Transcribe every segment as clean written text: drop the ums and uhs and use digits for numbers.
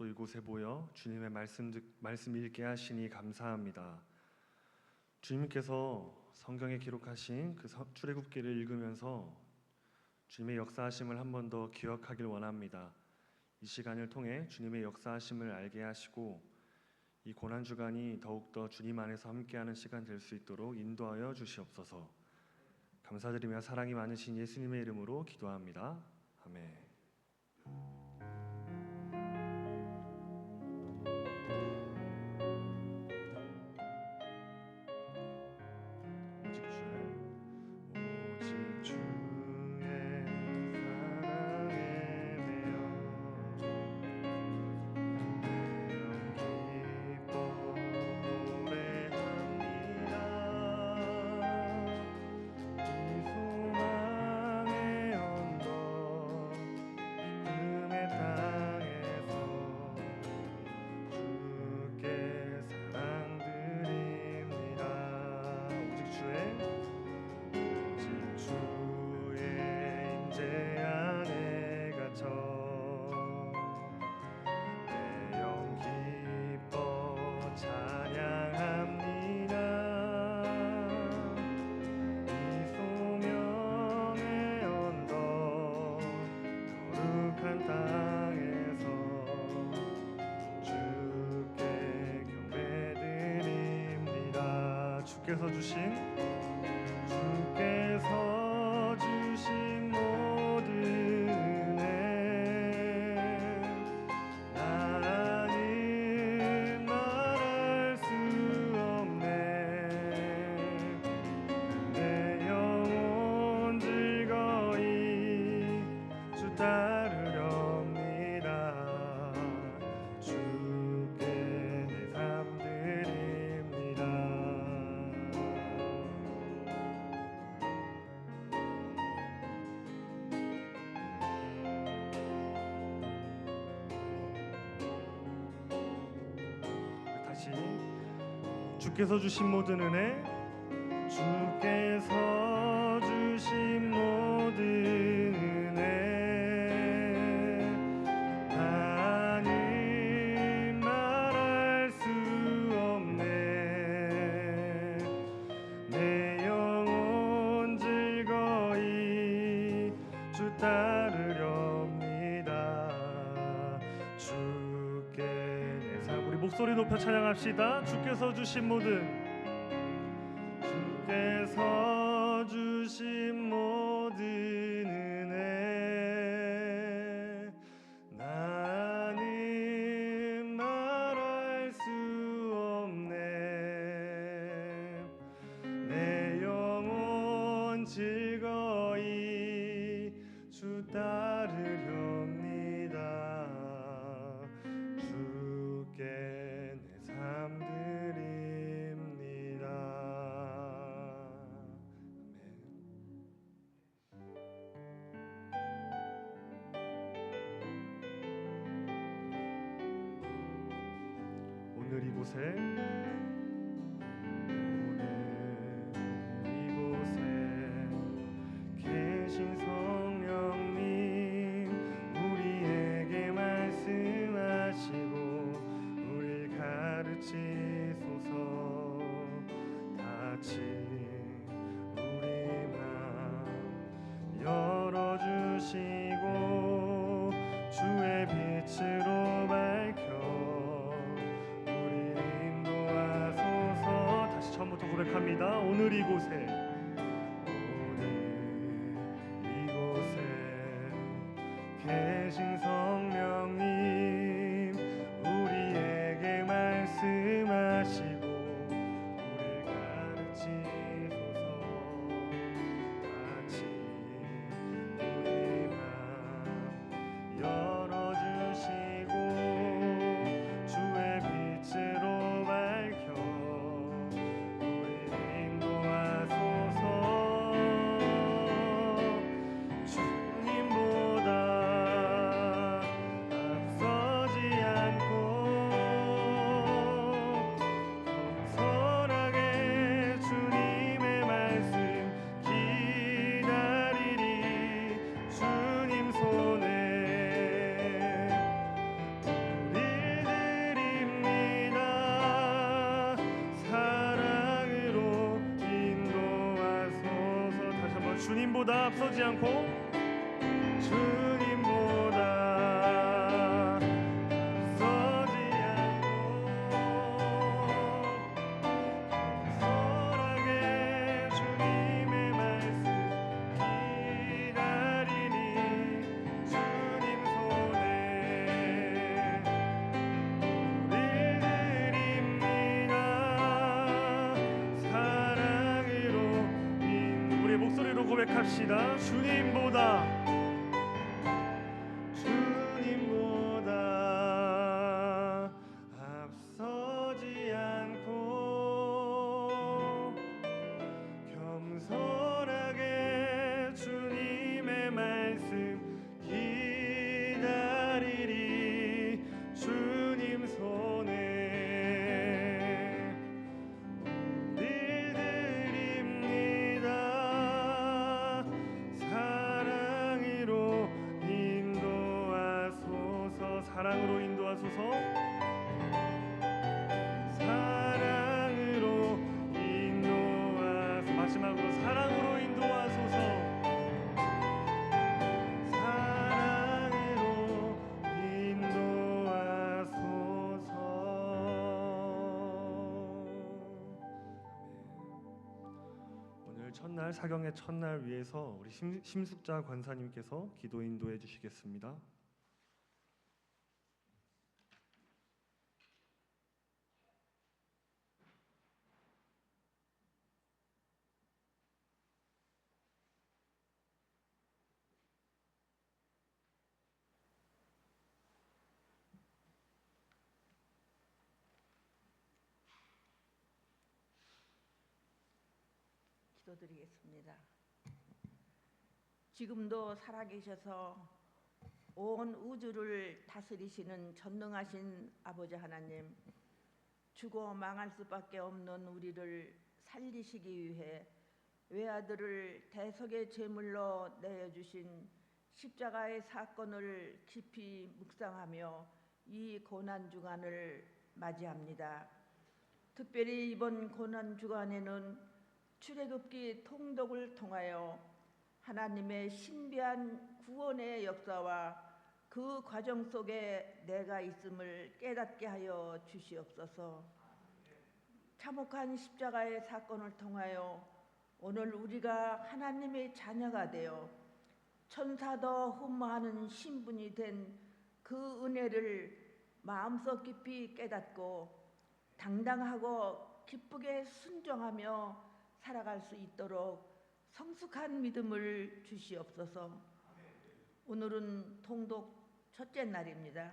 또 이곳에 모여 주님의 말씀 읽게 하시니 감사합니다. 주님께서 성경에 기록하신 그 출애굽기를 읽으면서 주님의 역사하심을 한 번 더 기억하길 원합니다. 이 시간을 통해 주님의 역사하심을 알게 하시고 이 고난주간이 더욱더 주님 안에서 함께하는 시간 될 수 있도록 인도하여 주시옵소서. 감사드리며 사랑이 많으신 예수님의 이름으로 기도합니다. 아멘. 주께서 주신 모든 은혜 나는 말할 수 없네. 내 영혼 즐거이 주 따르렵니다. 주께 내 삶 드립니다. 주께서 주신 모든 은혜, 주께서 주신 모든 은혜 나는 말할 수 없네. 내 영혼 즐거이 주 따르렵니다. 주께 내 삶. 우리 목소리 높여 찬양합시다. 주께서 주신 모든, 주께서 주신 모든 은혜 나는 말할 수 없네. 내 영혼 즐거이 주 따르렵니다. 주께 내 삶 드립니다. 오늘 이곳에 계신 성령님 우리에게 말씀하시고 우릴 가르치소서. 다시 우리 맘 열어주시고 주의 빛으로 밝혀 우리를 인도하소서. 다시 처음부터 고백합니다. 오늘 이곳에 계신 성령님 우리에게 말씀하시고 우릴 가르치소서. 같이 우리 맘 열어주시고 주의 빛으로 밝혀 우리를 인도하소서. 주님보다 앞서지 않고 주님보다 앞서지 않고 겸손하게 주님의 말씀 기다리니 주님 손에 우릴 드립니다. 사랑으로 우리 목소리로 고백합시다. 주님보다 앞서지 않고 겸손하게 주님의 말씀 기다리리 주님 손에 우릴 드립니다. 사랑으로 인도하소서. 사랑으로 인도하소서. 사랑으로 인도하소서. 마지막으로 사랑으로 인도하소서. 사랑으로 인도하소서. 오늘 첫날 사경의 첫날 위해서 우리 심숙자 권사님께서 기도 인도해 주시겠습니다. 기도드리겠습니다. 지금도 살아계셔서 온 우주를 다스리시는 전능하신 아버지 하나님, 죽어 망할 수밖에 없는 우리를 살리시기 위해 외아들을 대속의 제물로 내어주신 십자가의 사건을 깊이 묵상하며 이 고난주간을 맞이합니다. 특별히 이번 고난주간에는 출애굽기 통독을 통하여 하나님의 신비한 구원의 역사와 그 과정 속에 내가 있음을 깨닫게 하여 주시옵소서. 참혹한 십자가의 사건을 통하여 오늘 우리가 하나님의 자녀가 되어 천사도 흠모하는 신분이 된 그 은혜를 마음속 깊이 깨닫고 당당하고 기쁘게 순종하며 살아갈 수 있도록 성숙한 믿음을 주시옵소서. 오늘은 통독 첫째 날입니다.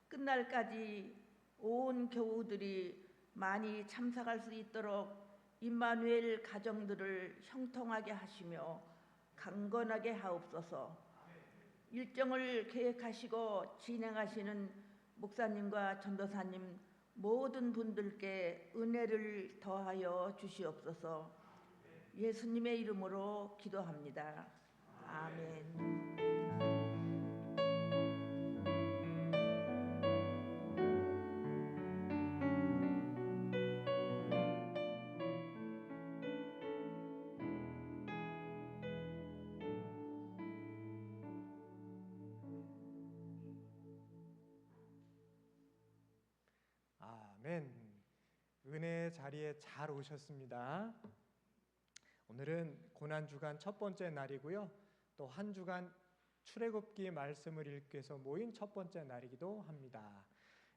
끝날까지 온 교우들이 많이 참석할 수 있도록 임마누엘 가정들을 형통하게 하시며 강건하게 하옵소서. 일정을 계획하시고 진행하시는 목사님과 전도사님 모든 분들께 은혜를 더하여 주시옵소서. 예수님의 이름으로 기도합니다. 아멘. 아멘. 은혜의 자리에 잘 오셨습니다. 오늘은 고난주간 첫 번째 날이고요. 또 한 주간 출애굽기 말씀을 읽기 위해서 모인 첫 번째 날이기도 합니다.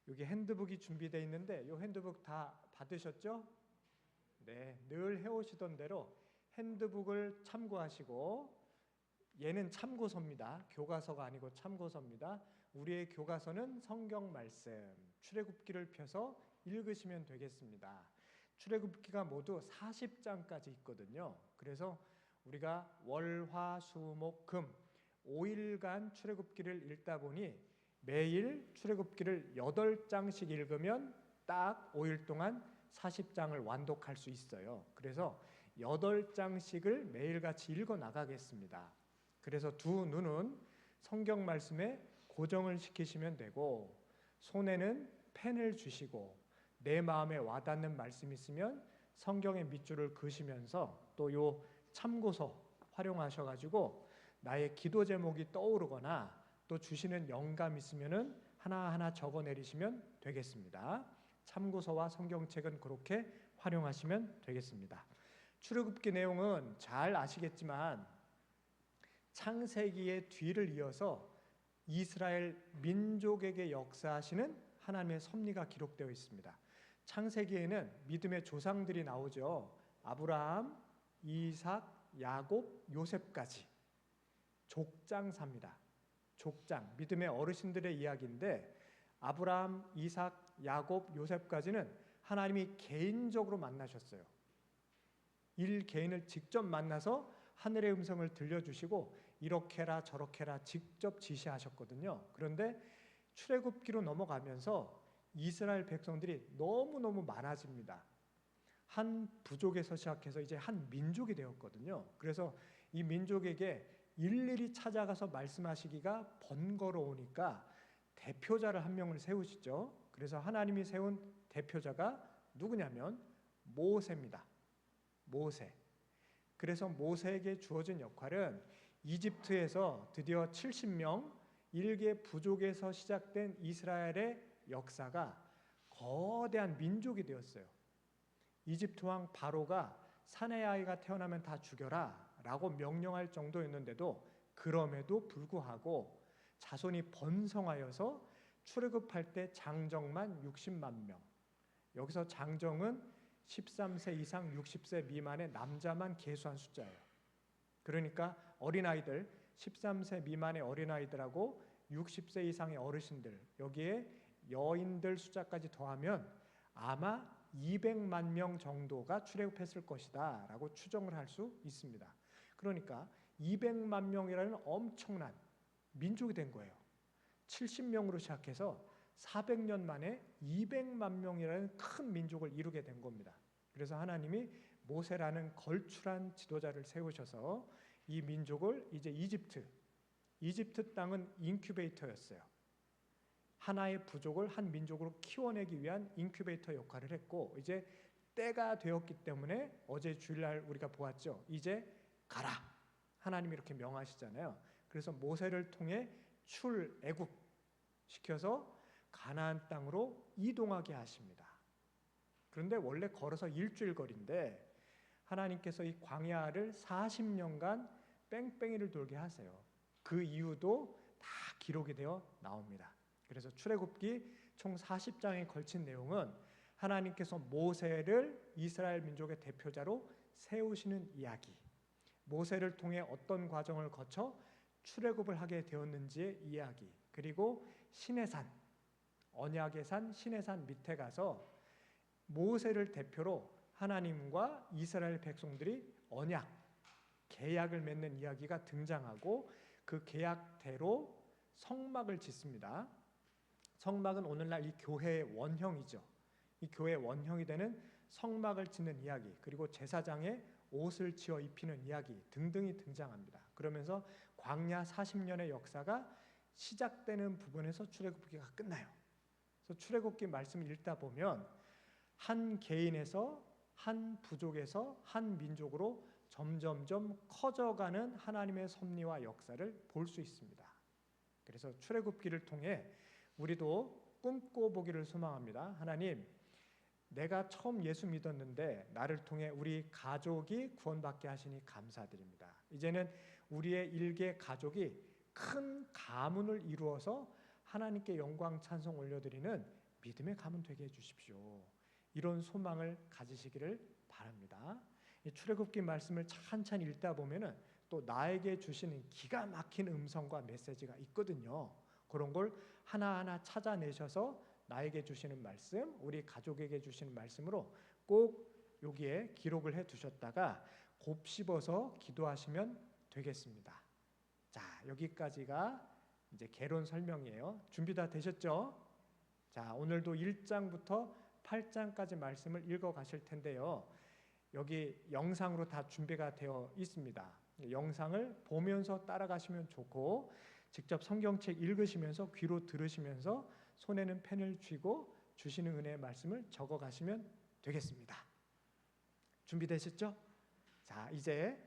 여기 핸드북이 준비되어 있는데 이 핸드북 다 받으셨죠? 네, 늘 해오시던 대로 핸드북을 참고하시고, 얘는 참고서입니다. 교과서가 아니고 참고서입니다. 우리의 교과서는 성경 말씀, 출애굽기를 펴서 읽으시면 되겠습니다. 출애굽기가 모두 40장까지 있거든요. 그래서 우리가 월, 화, 수, 목, 금 5일간 출애굽기를 읽다 보니 매일 출애굽기를 8장씩 읽으면 딱 5일 동안 40장을 완독할 수 있어요. 그래서 8장씩을 매일같이 읽어 나가겠습니다. 그래서 두 눈은 성경 말씀에 고정을 시키시면 되고, 손에는 펜을 주시고, 내 마음에 와닿는 말씀이 있으면 성경의 밑줄을 그으시면서 또 요 참고서 활용하셔가지고 나의 기도 제목이 떠오르거나 또 주시는 영감 있으면은 하나하나 적어 내리시면 되겠습니다. 참고서와 성경책은 그렇게 활용하시면 되겠습니다. 출애굽기 내용은 잘 아시겠지만 창세기의 뒤를 이어서 이스라엘 민족에게 역사하시는 하나님의 섭리가 기록되어 있습니다. 창세기에는 믿음의 조상들이 나오죠. 아브라함, 이삭, 야곱, 요셉까지 족장사입니다. 족장, 믿음의 어르신들의 이야기인데 아브라함, 이삭, 야곱, 요셉까지는 하나님이 개인적으로 만나셨어요. 일개인을 직접 만나서 하늘의 음성을 들려주시고 이렇게 해라 저렇게 해라 직접 지시하셨거든요. 그런데 출애굽기로 넘어가면서 이스라엘 백성들이 너무너무 많아집니다. 한 부족에서 시작해서 이제 한 민족이 되었거든요. 그래서 이 민족에게 일일이 찾아가서 말씀하시기가 번거로우니까 대표자를 한 명을 세우시죠. 그래서 하나님이 세운 대표자가 누구냐면 모세입니다. 모세. 그래서 모세에게 주어진 역할은 이집트에서 드디어 70명 일개 부족에서 시작된 이스라엘의 역사가 거대한 민족이 되었어요. 이집트 왕 바로가 사내 아이가 태어나면 다 죽여라 라고 명령할 정도였는데도 그럼에도 불구하고 자손이 번성하여서 출애굽할 때 장정만 60만 명. 여기서 장정은 13세 이상 60세 미만의 남자만 계수한 숫자예요. 그러니까 어린아이들 13세 미만의 어린아이들하고 60세 이상의 어르신들 여기에 여인들 숫자까지 더하면 아마 200만 명 정도가 출애굽했을 것이다 라고 추정을 할 수 있습니다. 그러니까 200만 명이라는 엄청난 민족이 된 거예요. 70명으로 시작해서 400년 만에 200만 명이라는 큰 민족을 이루게 된 겁니다. 그래서 하나님이 모세라는 걸출한 지도자를 세우셔서 이 민족을 이제 이집트 땅은 인큐베이터였어요. 하나의 부족을 한 민족으로 키워내기 위한 인큐베이터 역할을 했고 이제 때가 되었기 때문에 어제 주일날 우리가 보았죠. 이제 가라. 하나님이 이렇게 명하시잖아요. 그래서 모세를 통해 출애굽 시켜서 가나안 땅으로 이동하게 하십니다. 그런데 원래 걸어서 일주일 거리인데 하나님께서 이 광야를 40년간 뺑뺑이를 돌게 하세요. 그 이유도 다 기록이 되어 나옵니다. 그래서 출애굽기 총 40장에 걸친 내용은 하나님께서 모세를 이스라엘 민족의 대표자로 세우시는 이야기, 모세를 통해 어떤 과정을 거쳐 출애굽을 하게 되었는지의 이야기, 그리고 시내산, 언약의 산 시내산 밑에 가서 모세를 대표로 하나님과 이스라엘 백성들이 언약, 계약을 맺는 이야기가 등장하고 그 계약대로 성막을 짓습니다. 성막은 오늘날 이 교회의 원형이죠. 이 교회의 원형이 되는 성막을 짓는 이야기, 그리고 제사장의 옷을 지어 입히는 이야기 등등이 등장합니다. 그러면서 광야 40년의 역사가 시작되는 부분에서 출애굽기가 끝나요. 그래서 출애굽기 말씀을 읽다 보면 한 개인에서 한 부족에서 한 민족으로 점점점 커져가는 하나님의 섭리와 역사를 볼 수 있습니다. 그래서 출애굽기를 통해 우리도 꿈꿔보기를 소망합니다. 하나님, 내가 처음 예수 믿었는데 나를 통해 우리 가족이 구원받게 하시니 감사드립니다. 이제는 우리의 일개 가족이 큰 가문을 이루어서 하나님께 영광 찬송 올려드리는 믿음의 가문 되게 해주십시오. 이런 소망을 가지시기를 바랍니다. 이 출애굽기 말씀을 찬찬히 읽다 보면은 또 나에게 주시는 기가 막힌 음성과 메시지가 있거든요. 그런 걸 하나하나 찾아내셔서 나에게 주시는 말씀, 우리 가족에게 주시는 말씀으로 꼭 여기에 기록을 해 두셨다가 곱씹어서 기도하시면 되겠습니다. 자, 여기까지가 이제 개론 설명이에요. 준비 다 되셨죠? 자, 오늘도 1장부터 8장까지 말씀을 읽어 가실 텐데요. 여기 영상으로 다 준비가 되어 있습니다. 영상을 보면서 따라가시면 좋고 직접 성경책 읽으시면서 귀로 들으시면서 손에는 펜을 쥐고 주시는 은혜의 말씀을 적어 가시면 되겠습니다. 준비되셨죠? 자, 이제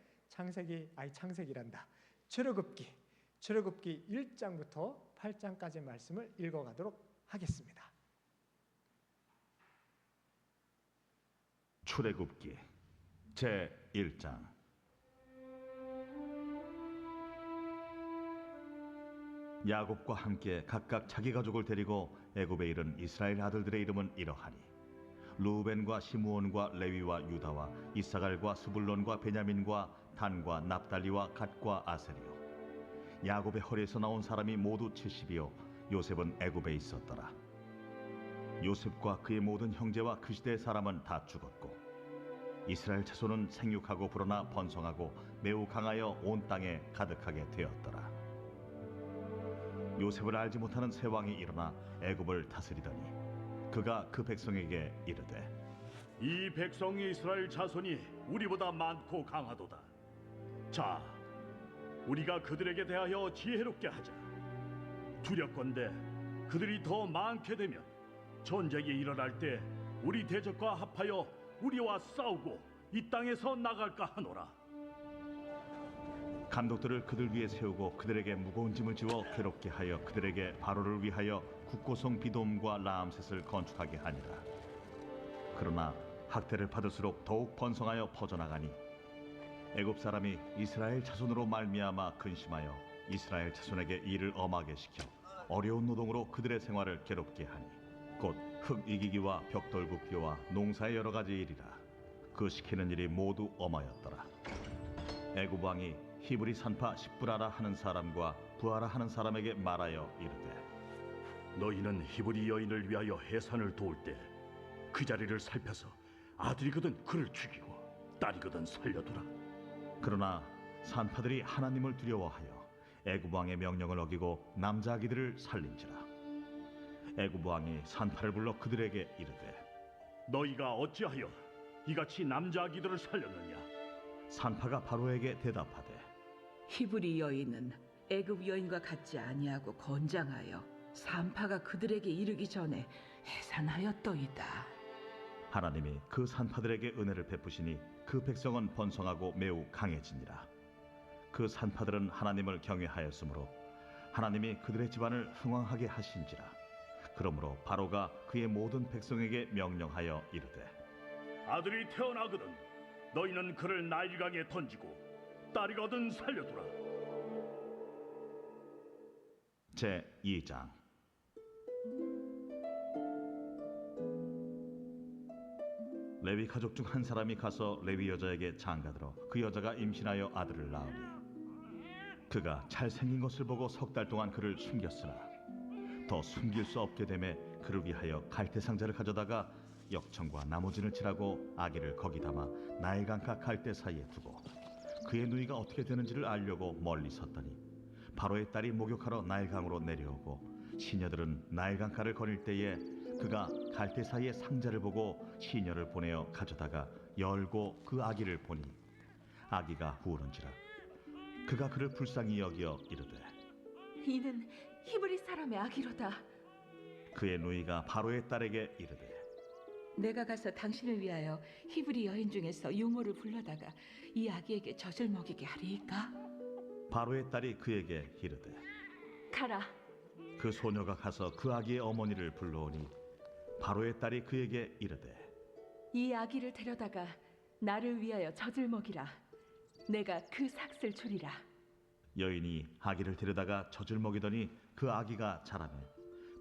출애굽기 1장부터 8장까지 말씀을 읽어가도록 하겠습니다. 출애굽기 제 1장. 야곱과 함께 각각 자기 가족을 데리고 애굽에 이른 이스라엘 아들들의 이름은 이러하니 루벤과 시므온과 레위와 유다와 이사갈과 스불론과 베냐민과 단과 납달리와 갓과 아셀이요. 야곱의 허리에서 나온 사람이 모두 70이요 요셉은 애굽에 있었더라. 요셉과 그의 모든 형제와 그 시대의 사람은 다 죽었고 이스라엘 자손은 생육하고 불어나 번성하고 매우 강하여 온 땅에 가득하게 되었더라. 요셉을 알지 못하는 새 왕이 일어나 애굽을 다스리더니 그가 그 백성에게 이르되 이 백성 이스라엘 자손이 우리보다 많고 강하도다. 자, 우리가 그들에게 대하여 지혜롭게 하자. 두렵건대 그들이 더 많게 되면 전쟁이 일어날 때 우리 대적과 합하여 우리와 싸우고 이 땅에서 나갈까 하노라. 감독들을 그들 위에 세우고 그들에게 무거운 짐을 지워 괴롭게 하여 그들에게 바로를 위하여 국고성 비돔과 라암셋을 건축하게 하니라. 그러나 학대를 받을수록 더욱 번성하여 퍼져나가니 애굽 사람이 이스라엘 자손으로 말미암아 근심하여 이스라엘 자손에게 일을 엄하게 시켜 어려운 노동으로 그들의 생활을 괴롭게 하니 곧 흙 이기기와 벽돌 굽기와 농사의 여러 가지 일이라. 그 시키는 일이 모두 엄하였더라. 애굽 왕이 히브리 산파 십부라라 하는 사람과 부하라 하는 사람에게 말하여 이르되 너희는 히브리 여인을 위하여 해산을 도울 때 그 자리를 살펴서 아들이거든 그를 죽이고 딸이거든 살려두라. 그러나 산파들이 하나님을 두려워하여 애굽 왕의 명령을 어기고 남자 아기들을 살린지라. 애굽 왕이 산파를 불러 그들에게 이르되 너희가 어찌하여 이같이 남자 아기들을 살렸느냐? 산파가 바로에게 대답하되 히브리 여인은 애굽 여인과 같지 아니하고 건장하여 산파가 그들에게 이르기 전에 해산하였더이다. 하나님이 그 산파들에게 은혜를 베푸시니 그 백성은 번성하고 매우 강해지니라. 그 산파들은 하나님을 경외하였으므로 하나님이 그들의 집안을 흥왕하게 하신지라. 그러므로 바로가 그의 모든 백성에게 명령하여 이르되 아들이 태어나거든 너희는 그를 나일강에 던지고 딸이거든 살려두라. 제 2장. 레위 가족 중 한 사람이 가서 레위 여자에게 장가들어 그 여자가 임신하여 아들을 낳으니 그가 잘생긴 것을 보고 석 달 동안 그를 숨겼으나 더 숨길 수 없게 되매 그를 위하여 갈대 상자를 가져다가 역청과 나무진을 칠하고 아기를 거기 담아 나일강가 갈대 사이에 두고 그의 누이가 어떻게 되는지를 알려고 멀리 섰더니 바로의 딸이 목욕하러 나일강으로 내려오고 시녀들은 나일강가를 거닐 때에 그가 갈대 사이에 상자를 보고 시녀를 보내어 가져다가 열고 그 아기를 보니 아기가 우는지라. 그가 그를 불쌍히 여겨 이르되 이는 히브리 사람의 아기로다. 그의 누이가 바로의 딸에게 이르되 내가 가서 당신을 위하여 히브리 여인 중에서 유모를 불러다가 이 아기에게 젖을 먹이게 하리이까? 바로의 딸이 그에게 이르되 가라. 그 소녀가 가서 그 아기의 어머니를 불러오니 바로의 딸이 그에게 이르되 이 아기를 데려다가 나를 위하여 젖을 먹이라. 내가 그 삭슬 주리라. 여인이 아기를 데려다가 젖을 먹이더니 그 아기가 자라매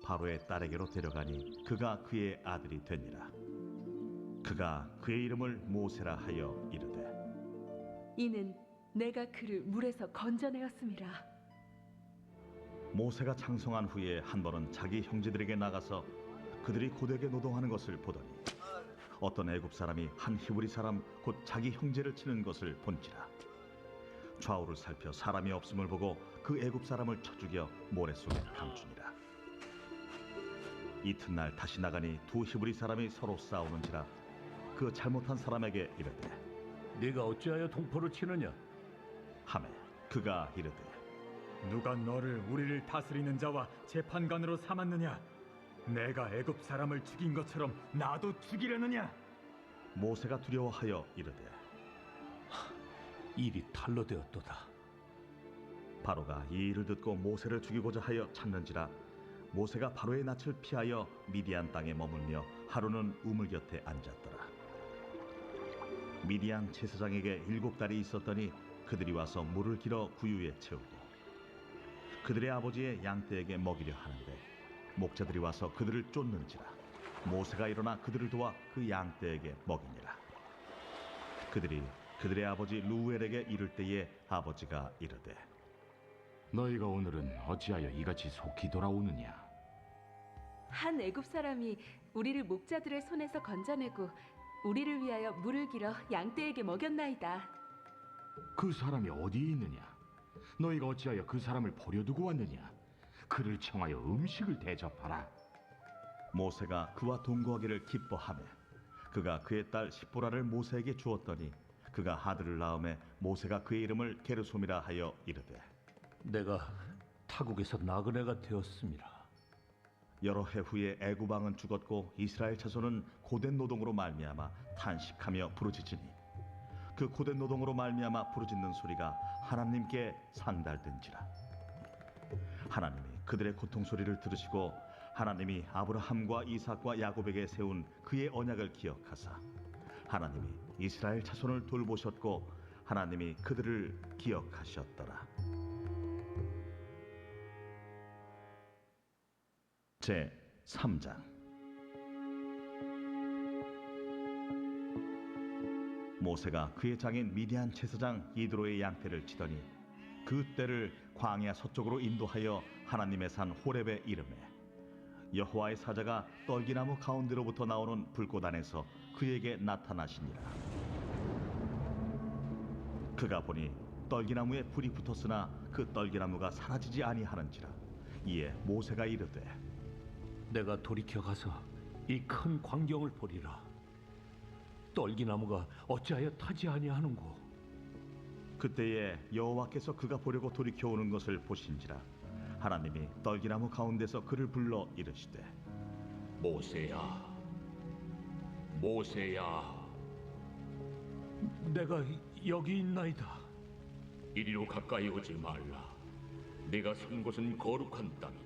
바로의 딸에게로 데려가니 그가 그의 아들이 되니라. 그가 그의 이름을 모세라 하여 이르되 이는 내가 그를 물에서 건져내었음이라. 모세가 장성한 후에 한 번은 자기 형제들에게 나가서 그들이 고되게 노동하는 것을 보더니 어떤 애굽 사람이 한 히브리 사람 곧 자기 형제를 치는 것을 본지라. 좌우를 살펴 사람이 없음을 보고 그 애굽 사람을 쳐 죽여 모래 속에 감추니라. 이튿날 다시 나가니 두 히브리 사람이 서로 싸우는지라. 그 잘못한 사람에게 이르되 네가 어찌하여 동포를 치느냐? 하매 그가 이르되 누가 너를 우리를 다스리는 자와 재판관으로 삼았느냐? 내가 애굽 사람을 죽인 것처럼 나도 죽이려느냐? 모세가 두려워하여 이르되 일이 탈로 되었도다. 바로가 이 일을 듣고 모세를 죽이고자 하여 찾는지라 모세가 바로의 낯을 피하여 미디안 땅에 머물며 하루는 우물 곁에 앉았더라. 미디안 제사장에게 7달이 있었더니 그들이 와서 물을 길어 구유에 채우고 그들의 아버지의 양떼에게 먹이려 하는데 목자들이 와서 그들을 쫓는지라 모세가 일어나 그들을 도와 그 양떼에게 먹이니라. 그들이 그들의 아버지 루엘에게 이를 때에 아버지가 이르되 너희가 오늘은 어찌하여 이같이 속히 돌아오느냐? 한 애굽 사람이 우리를 목자들의 손에서 건져내고 우리를 위하여 물을 길어 양떼에게 먹였나이다. 그 사람이 어디에 있느냐? 너희가 어찌하여 그 사람을 버려두고 왔느냐? 그를 청하여 음식을 대접하라. 모세가 그와 동거하기를 기뻐하며 그가 그의 딸 십보라를 모세에게 주었더니 그가 아들을 낳음에 모세가 그의 이름을 게르솜이라 하여 이르되 내가 타국에서 나그네가 되었습니다. 여러 해 후에 애굽 왕은 죽었고 이스라엘 자손은 고된 노동으로 말미암아 탄식하며 부르짖으니 그 고된 노동으로 말미암아 부르짖는 소리가 하나님께 상달된지라. 하나님이 그들의 고통 소리를 들으시고 하나님이 아브라함과 이삭과 야곱에게 세운 그의 언약을 기억하사 하나님이 이스라엘 자손을 돌보셨고 하나님이 그들을 기억하셨더라. 제 3장. 모세가 그의 장인 미디안 제사장 이드로의 양떼를 치더니 그 떼를 광야 서쪽으로 인도하여 하나님의 산 호렙에 이르매 여호와의 사자가 떨기나무 가운데로부터 나오는 불꽃 안에서 그에게 나타나시니라. 그가 보니 떨기나무에 불이 붙었으나 그 떨기나무가 사라지지 아니하는지라. 이에 모세가 이르되 내가 돌이켜 가서 이 큰 광경을 보리라. 떨기나무가 어찌하여 타지 아니하는고? 그때에 여호와께서 그가 보려고 돌이켜 오는 것을 보신지라. 하나님이 떨기나무 가운데서 그를 불러 이르시되 모세야, 모세야. 내가 여기 있나이다. 이리로 가까이 오지 말라. 네가 선 곳은 거룩한 땅이니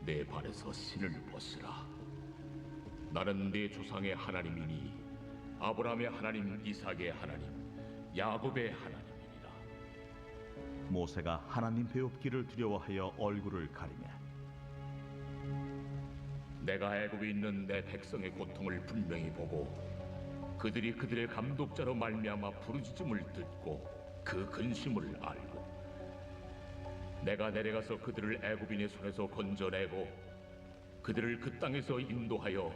내 발에서 신을 벗으라. 나는 네 조상의 하나님이니 아브라함의 하나님, 이삭의 하나님, 야곱의 하나님이니라. 모세가 하나님 배웁기를 두려워하여 얼굴을 가리매 내가 애굽에 있는 내 백성의 고통을 분명히 보고 그들이 그들의 감독자로 말미암아 부르짖음을 듣고 그 근심을 알고 내가 내려가서 그들을 애굽인의 손에서 건져내고 그들을 그 땅에서 인도하여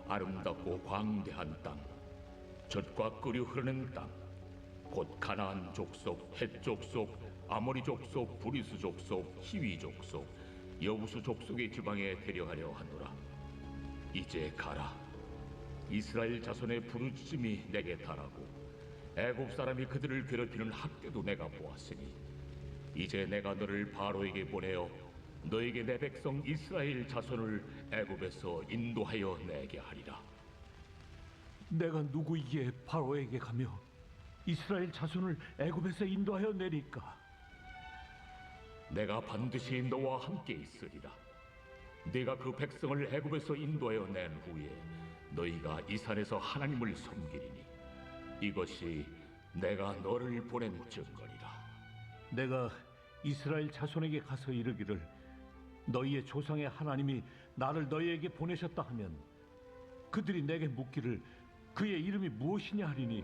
아름답고 광대한 땅, 젖과 끓여 흐르는 땅, 곧 가나안 족속, 헷 족속, 아모리 족속, 브리스 족속, 히위 족속, 여부수 족속의 지방에 데려가려 하노라. 이제 가라. 이스라엘 자손의 부르짖음이 내게 달하고 애굽 사람이 그들을 괴롭히는 학대도 내가 보았으니 이제 내가 너를 바로에게 보내어 너에게 내 백성 이스라엘 자손을 애굽에서 인도하여 내게 하리라. 내가 누구이기에 바로에게 가며 이스라엘 자손을 애굽에서 인도하여 내릴까? 내가 반드시 너와 함께 있으리라. 네가 그 백성을 애굽에서 인도하여 낸 후에 너희가 이 산에서 하나님을 섬기리니 이것이 내가 너를 보낸 증거리라. 내가 이스라엘 자손에게 가서 이르기를 너희의 조상의 하나님이 나를 너희에게 보내셨다 하면 그들이 내게 묻기를 그의 이름이 무엇이냐 하리니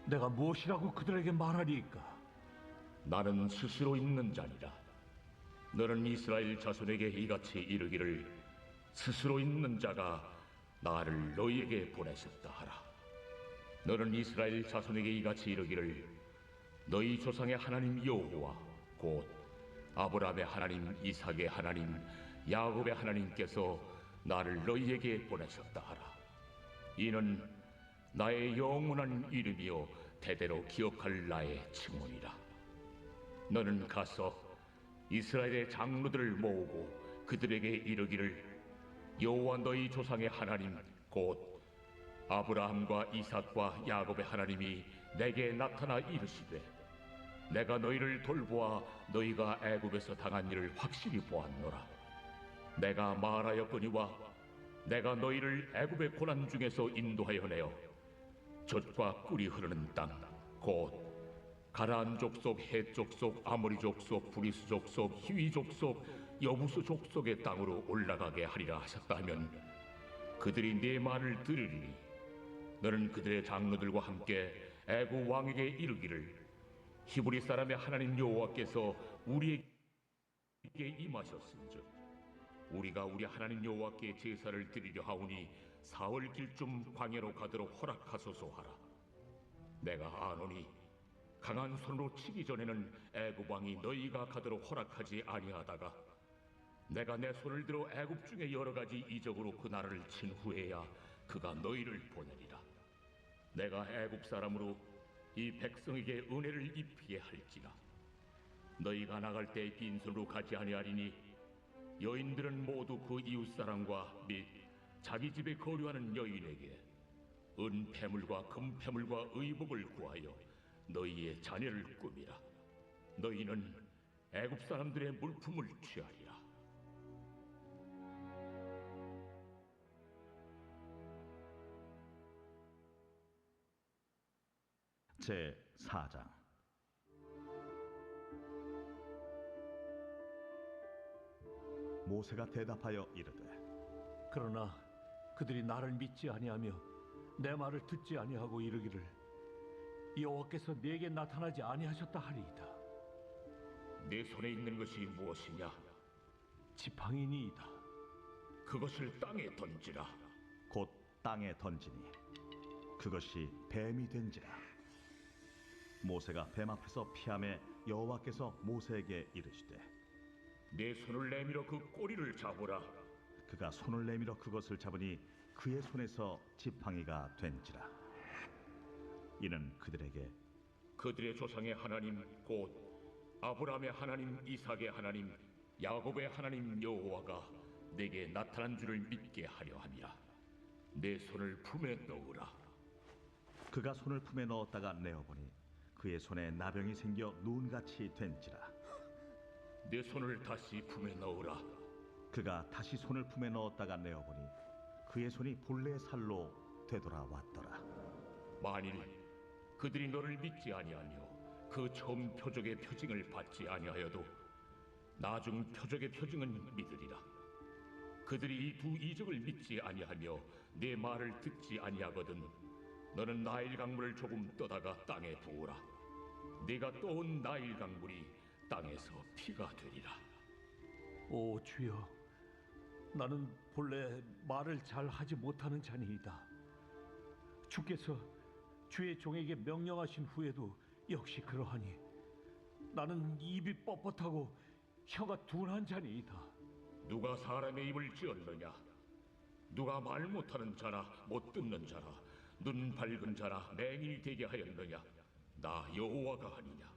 내가 무엇이라고 그들에게 말하리이까? 나는 스스로 있는 자니라. 너는 이스라엘 자손에게 이같이 이르기를 스스로 있는 자가 나를 너희에게 보내셨다 하라. 너는 이스라엘 자손에게 이같이 이르기를 너희 조상의 하나님 여호와 곧 아브라함의 하나님, 이삭의 하나님, 야곱의 하나님께서 나를 너희에게 보내셨다 하라. 이는 나의 영원한 이름이요 대대로 기억할 나의 칭호니라. 너는 가서 이스라엘의 장로들을 모으고 그들에게 이르기를 여호와 너희 조상의 하나님 곧 아브라함과 이삭과 야곱의 하나님이 내게 나타나 이르시되 내가 너희를 돌보아 너희가 애굽에서 당한 일을 확실히 보았노라. 내가 말하였거니와 내가 너희를 애굽의 고난 중에서 인도하여 내어 젖과 꿀이 흐르는 땅, 곧 가나안 족속, 헷 족속, 아모리 족속, 브리스 족속, 히위 족속, 여부스 족속의 땅으로 올라가게 하리라 하셨다 하면 그들이 네 말을 들으리니 너는 그들의 장로들과 함께 애굽 왕에게 이르기를 히브리 사람의 하나님 여호와께서 우리에게 임하셨은즉 우리가 우리 하나님 여호와께 제사를 드리려 하오니 사흘 길쯤 광야로 가도록 허락하소서 하라. 내가 아노니 강한 손으로 치기 전에는 애굽 왕이 너희가 가도록 허락하지 아니하다가 내가 내 손을 들어 애굽 중에 여러 가지 이적으로 그 나라를 친 후에야 그가 너희를 보내리라. 내가 애굽 사람으로 이 백성에게 은혜를 입히게 할지라. 너희가 나갈 때 빈손으로 가지 아니하리니 여인들은 모두 그 이웃 사람과 및 자기 집에 거류하는 여인에게 은 패물과 금 패물과 의복을 구하여 너희의 자녀를 꾸미라. 너희는 애굽 사람들의 물품을 취하리라. 제 4장. 모세가 대답하여 이르되 그러나 그들이 나를 믿지 아니하며 내 말을 듣지 아니하고 이르기를 여호와께서 네게 나타나지 아니하셨다 하리이다. 네 손에 있는 것이 무엇이냐? 지팡이니이다. 그것을 땅에 던지라. 곧 땅에 던지니 그것이 뱀이 된지라. 모세가 뱀 앞에서 피하매 여호와께서 모세에게 이르시되 네 손을 내밀어 그 꼬리를 잡으라. 그가 손을 내밀어 그것을 잡으니 그의 손에서 지팡이가 된지라. 이는 그들에게 그들의 조상의 하나님 곧 아브라함의 하나님, 이삭의 하나님, 야곱의 하나님 여호와가 내게 나타난 줄을 믿게 하려 함이라. 내 손을 품에 넣으라. 그가 손을 품에 넣었다가 내어보니 그의 손에 나병이 생겨 눈같이 된지라. 내 손을 다시 품에 넣으라. 그가 다시 손을 품에 넣었다가 내어보니 그의 손이 본래 살로 되돌아왔더라. 만일 그들이 너를 믿지 아니하며 그 처음 표적의 표징을 받지 아니하여도 나중 표적의 표징은 믿으리라. 그들이 이 두 이적을 믿지 아니하며 내 말을 듣지 아니하거든 너는 나일 강물을 조금 떠다가 땅에 부으라. 네가 떠온 나일 강물이 땅에서 피가 되리라. 오 주여, 나는 본래 말을 잘 하지 못하는 자니이다. 주께서 주의 종에게 명령하신 후에도 역시 그러하니 나는 입이 뻣뻣하고 혀가 둔한 자니이다. 누가 사람의 입을 지었느냐? 누가 말 못하는 자나 못 듣는 자나 눈 밝은 자나 맹인이 되게 하였느냐? 나 여호와가 아니냐?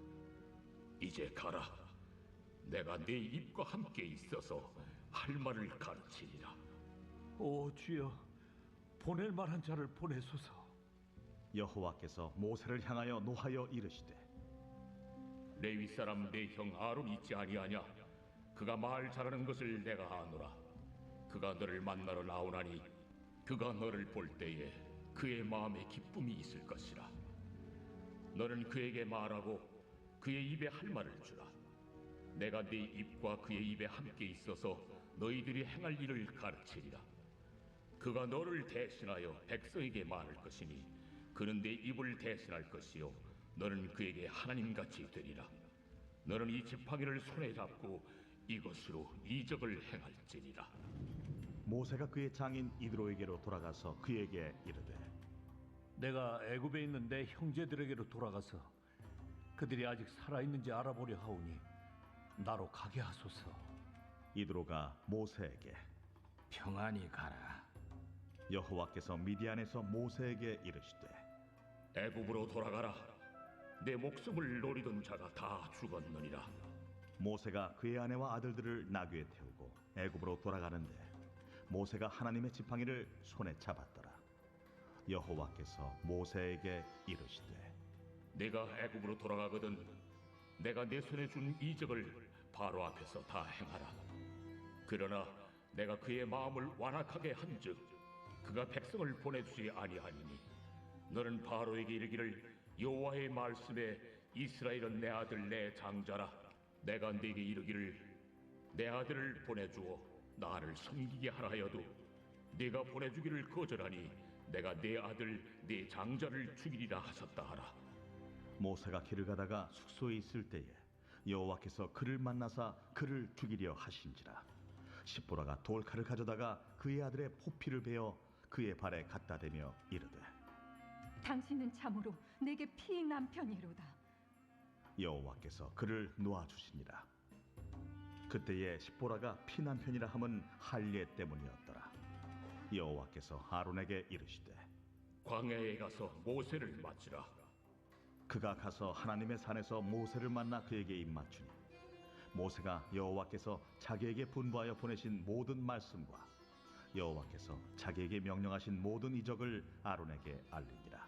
이제 가라. 내가 네 입과 함께 있어서 할 말을 가르치리라. 오 주여, 보낼 만한 자를 보내소서. 여호와께서 모세를 향하여 노하여 이르시되 레위 사람 내 형 아론 있지 아니하냐? 그가 말 잘하는 것을 내가 아노라. 그가 너를 만나러 나오나니 그가 너를 볼 때에 그의 마음에 기쁨이 있을 것이라. 너는 그에게 말하고 그의 입에 할 말을 주라. 내가 네 입과 그의 입에 함께 있어서 너희들이 행할 일을 가르치리라. 그가 너를 대신하여 백성에게 말할 것이니 그는 네 입을 대신할 것이요 너는 그에게 하나님같이 되리라. 너는 이 지팡이를 손에 잡고 이것으로 이적을 행할지니라. 모세가 그의 장인 이드로에게로 돌아가서 그에게 이르되 내가 애굽에 있는 내 형제들에게로 돌아가서 그들이 아직 살아있는지 알아보려 하오니 나로 가게 하소서. 이드로가 모세에게 평안히 가라. 여호와께서 미디안에서 모세에게 이르시되 애굽으로 돌아가라. 내 목숨을 노리던 자가 다 죽었느니라. 모세가 그의 아내와 아들들을 나귀에 태우고 애굽으로 돌아가는데 모세가 하나님의 지팡이를 손에 잡았더라. 여호와께서 모세에게 이르시되 내가 애굽으로 돌아가거든 내가 내 손에 준 이적을 바로 앞에서 다 행하라. 그러나 내가 그의 마음을 완악하게 한즉 그가 백성을 보내주지 아니하니니 너는 바로에게 이르기를 여호와의 말씀에 이스라엘은 내 아들 내 장자라. 내가 네게 이르기를 내 아들을 보내주어 나를 섬기게 하라 하여도 네가 보내주기를 거절하니 내가 네 아들 네 장자를 죽이리라 하셨다 하라. 모세가 길을 가다가 숙소에 있을 때에 여호와께서 그를 만나사 그를 죽이려 하신지라. 십보라가 돌칼을 가져다가 그의 아들의 포피를 베어 그의 발에 갖다 대며 이르되 당신은 참으로 내게 피의 남편이로다. 여호와께서 그를 놓아주시니라. 그때에 십보라가 피난편이라 함은 할례 때문이었더라. 여호와께서 아론에게 이르시되 광야에 가서 모세를 맞으라. 그가 가서 하나님의 산에서 모세를 만나 그에게 입맞추니 모세가 여호와께서 자기에게 분부하여 보내신 모든 말씀과 여호와께서 자기에게 명령하신 모든 이적을 아론에게 알리니라.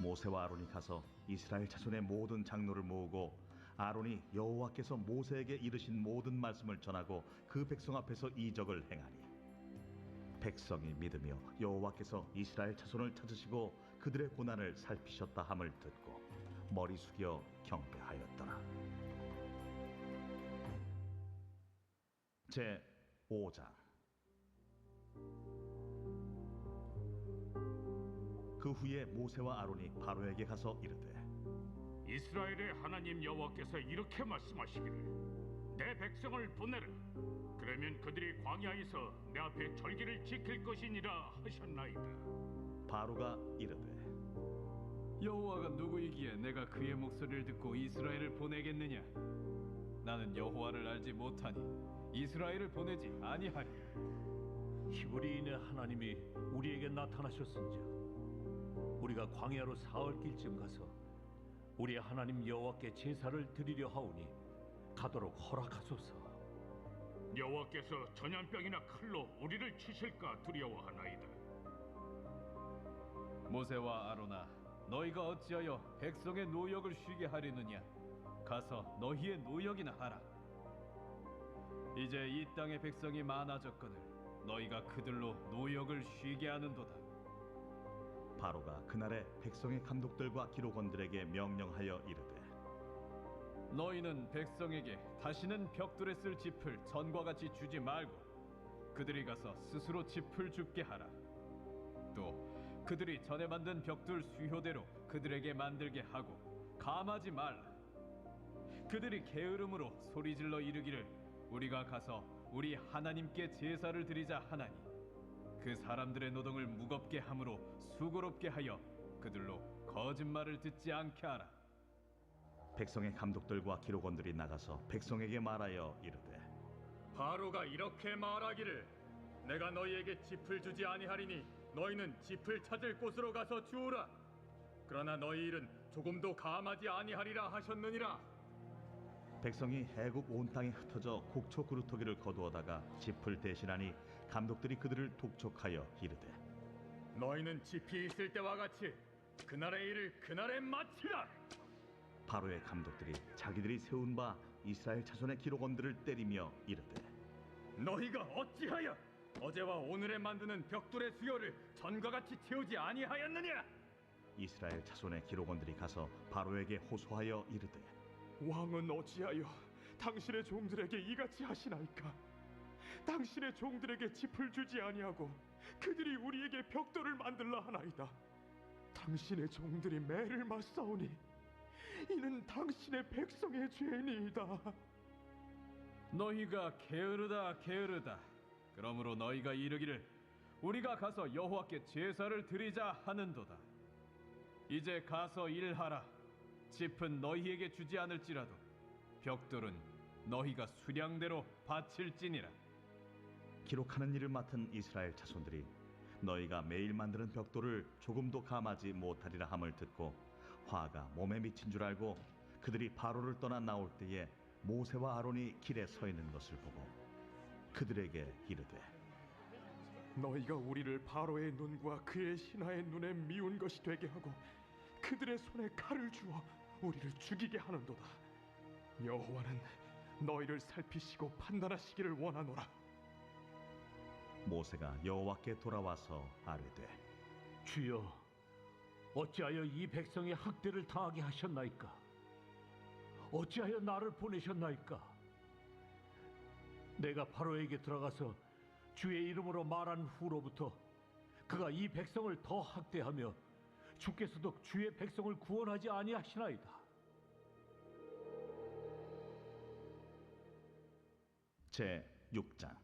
모세와 아론이 가서 이스라엘 자손의 모든 장로를 모으고 아론이 여호와께서 모세에게 이르신 모든 말씀을 전하고 그 백성 앞에서 이적을 행하니 백성이 믿으며 여호와께서 이스라엘 자손을 찾으시고 그들의 고난을 살피셨다 함을 듣고 머리 숙여 경배하였더라. 제 5장. 그 후에 모세와 아론이 바로에게 가서 이르되 이스라엘의 하나님 여호와께서 이렇게 말씀하시기를 내 백성을 보내라. 그러면 그들이 광야에서 내 앞에 절기를 지킬 것이니라 하셨나이다. 바로가 이르되 여호와가 누구이기에 내가 그의 목소리를 듣고 이스라엘을 보내겠느냐? 나는 여호와를 알지 못하니 이스라엘을 보내지 아니하리. 히브리인의 하나님이 우리에게 나타나셨은즉 우리가 광야로 사흘길쯤 가서 우리의 하나님 여호와께 제사를 드리려 하오니 가도록 허락하소서. 여호와께서 전염병이나 칼로 우리를 치실까 두려워하나이다. 모세와 아론아, 너희가 어찌하여 백성의 노역을 쉬게 하려느냐? 가서 너희의 노역이나 하라. 이제 이 땅의 백성이 많아졌거늘 너희가 그들로 노역을 쉬게 하는도다. 바로가 그날에 백성의 감독들과 기록원들에게 명령하여 이르되 너희는 백성에게 다시는 벽돌에 쓸 짚을 전과 같이 주지 말고 그들이 가서 스스로 짚을 줍게 하라. 또 그들이 전에 만든 벽돌 수효대로 그들에게 만들게 하고 감하지 말라. 그들이 게으름으로 소리질러 이르기를 우리가 가서 우리 하나님께 제사를 드리자 하나니 그 사람들의 노동을 무겁게 함으로 수고롭게 하여 그들로 거짓말을 듣지 않게 하라. 백성의 감독들과 기록원들이 나가서 백성에게 말하여 이르되 바로가 이렇게 말하기를 내가 너희에게 짚을 주지 아니하리니 너희는 짚을 찾을 곳으로 가서 주우라. 그러나 너희 일은 조금도 감하지 아니하리라 하셨느니라. 백성이 애굽 온 땅에 흩어져 곡초 그루터기를 거두어다가 짚을 대신하니 감독들이 그들을 독촉하여 이르되 너희는 짚이 있을 때와 같이 그날의 일을 그날에 마치라. 바로의 감독들이 자기들이 세운 바 이스라엘 자손의 기록원들을 때리며 이르되 너희가 어찌하여 어제와 오늘에 만드는 벽돌의 수요를 전과 같이 채우지 아니하였느냐? 이스라엘 자손의 기록원들이 가서 바로에게 호소하여 이르되 왕은 어찌하여 당신의 종들에게 이같이 하시나이까? 당신의 종들에게 짚을 주지 아니하고 그들이 우리에게 벽돌을 만들라 하나이다. 당신의 종들이 매를 맞사오니 이는 당신의 백성의 죄니이다. 너희가 게으르다 게으르다. 그러므로 너희가 이르기를 우리가 가서 여호와께 제사를 드리자 하는도다. 이제 가서 일하라. 짚은 너희에게 주지 않을지라도 벽돌은 너희가 수량대로 바칠지니라. 기록하는 일을 맡은 이스라엘 자손들이 너희가 매일 만드는 벽돌을 조금도 감하지 못하리라 함을 듣고 화가 몸에 미친 줄 알고 그들이 바로를 떠나 나올 때에 모세와 아론이 길에 서 있는 것을 보고 그들에게 이르되 너희가 우리를 바로의 눈과 그의 신하의 눈에 미운 것이 되게 하고 그들의 손에 칼을 주어 우리를 죽이게 하는도다. 여호와는 너희를 살피시고 판단하시기를 원하노라. 모세가 여호와께 돌아와서 아뢰되 주여, 어찌하여 이 백성의 학대를 당하게 하셨나이까? 어찌하여 나를 보내셨나이까? 내가 바로에게 들어가서 주의 이름으로 말한 후로부터 그가 이 백성을 더 학대하며 주께서도 주의 백성을 구원하지 아니하시나이다. 제 6장.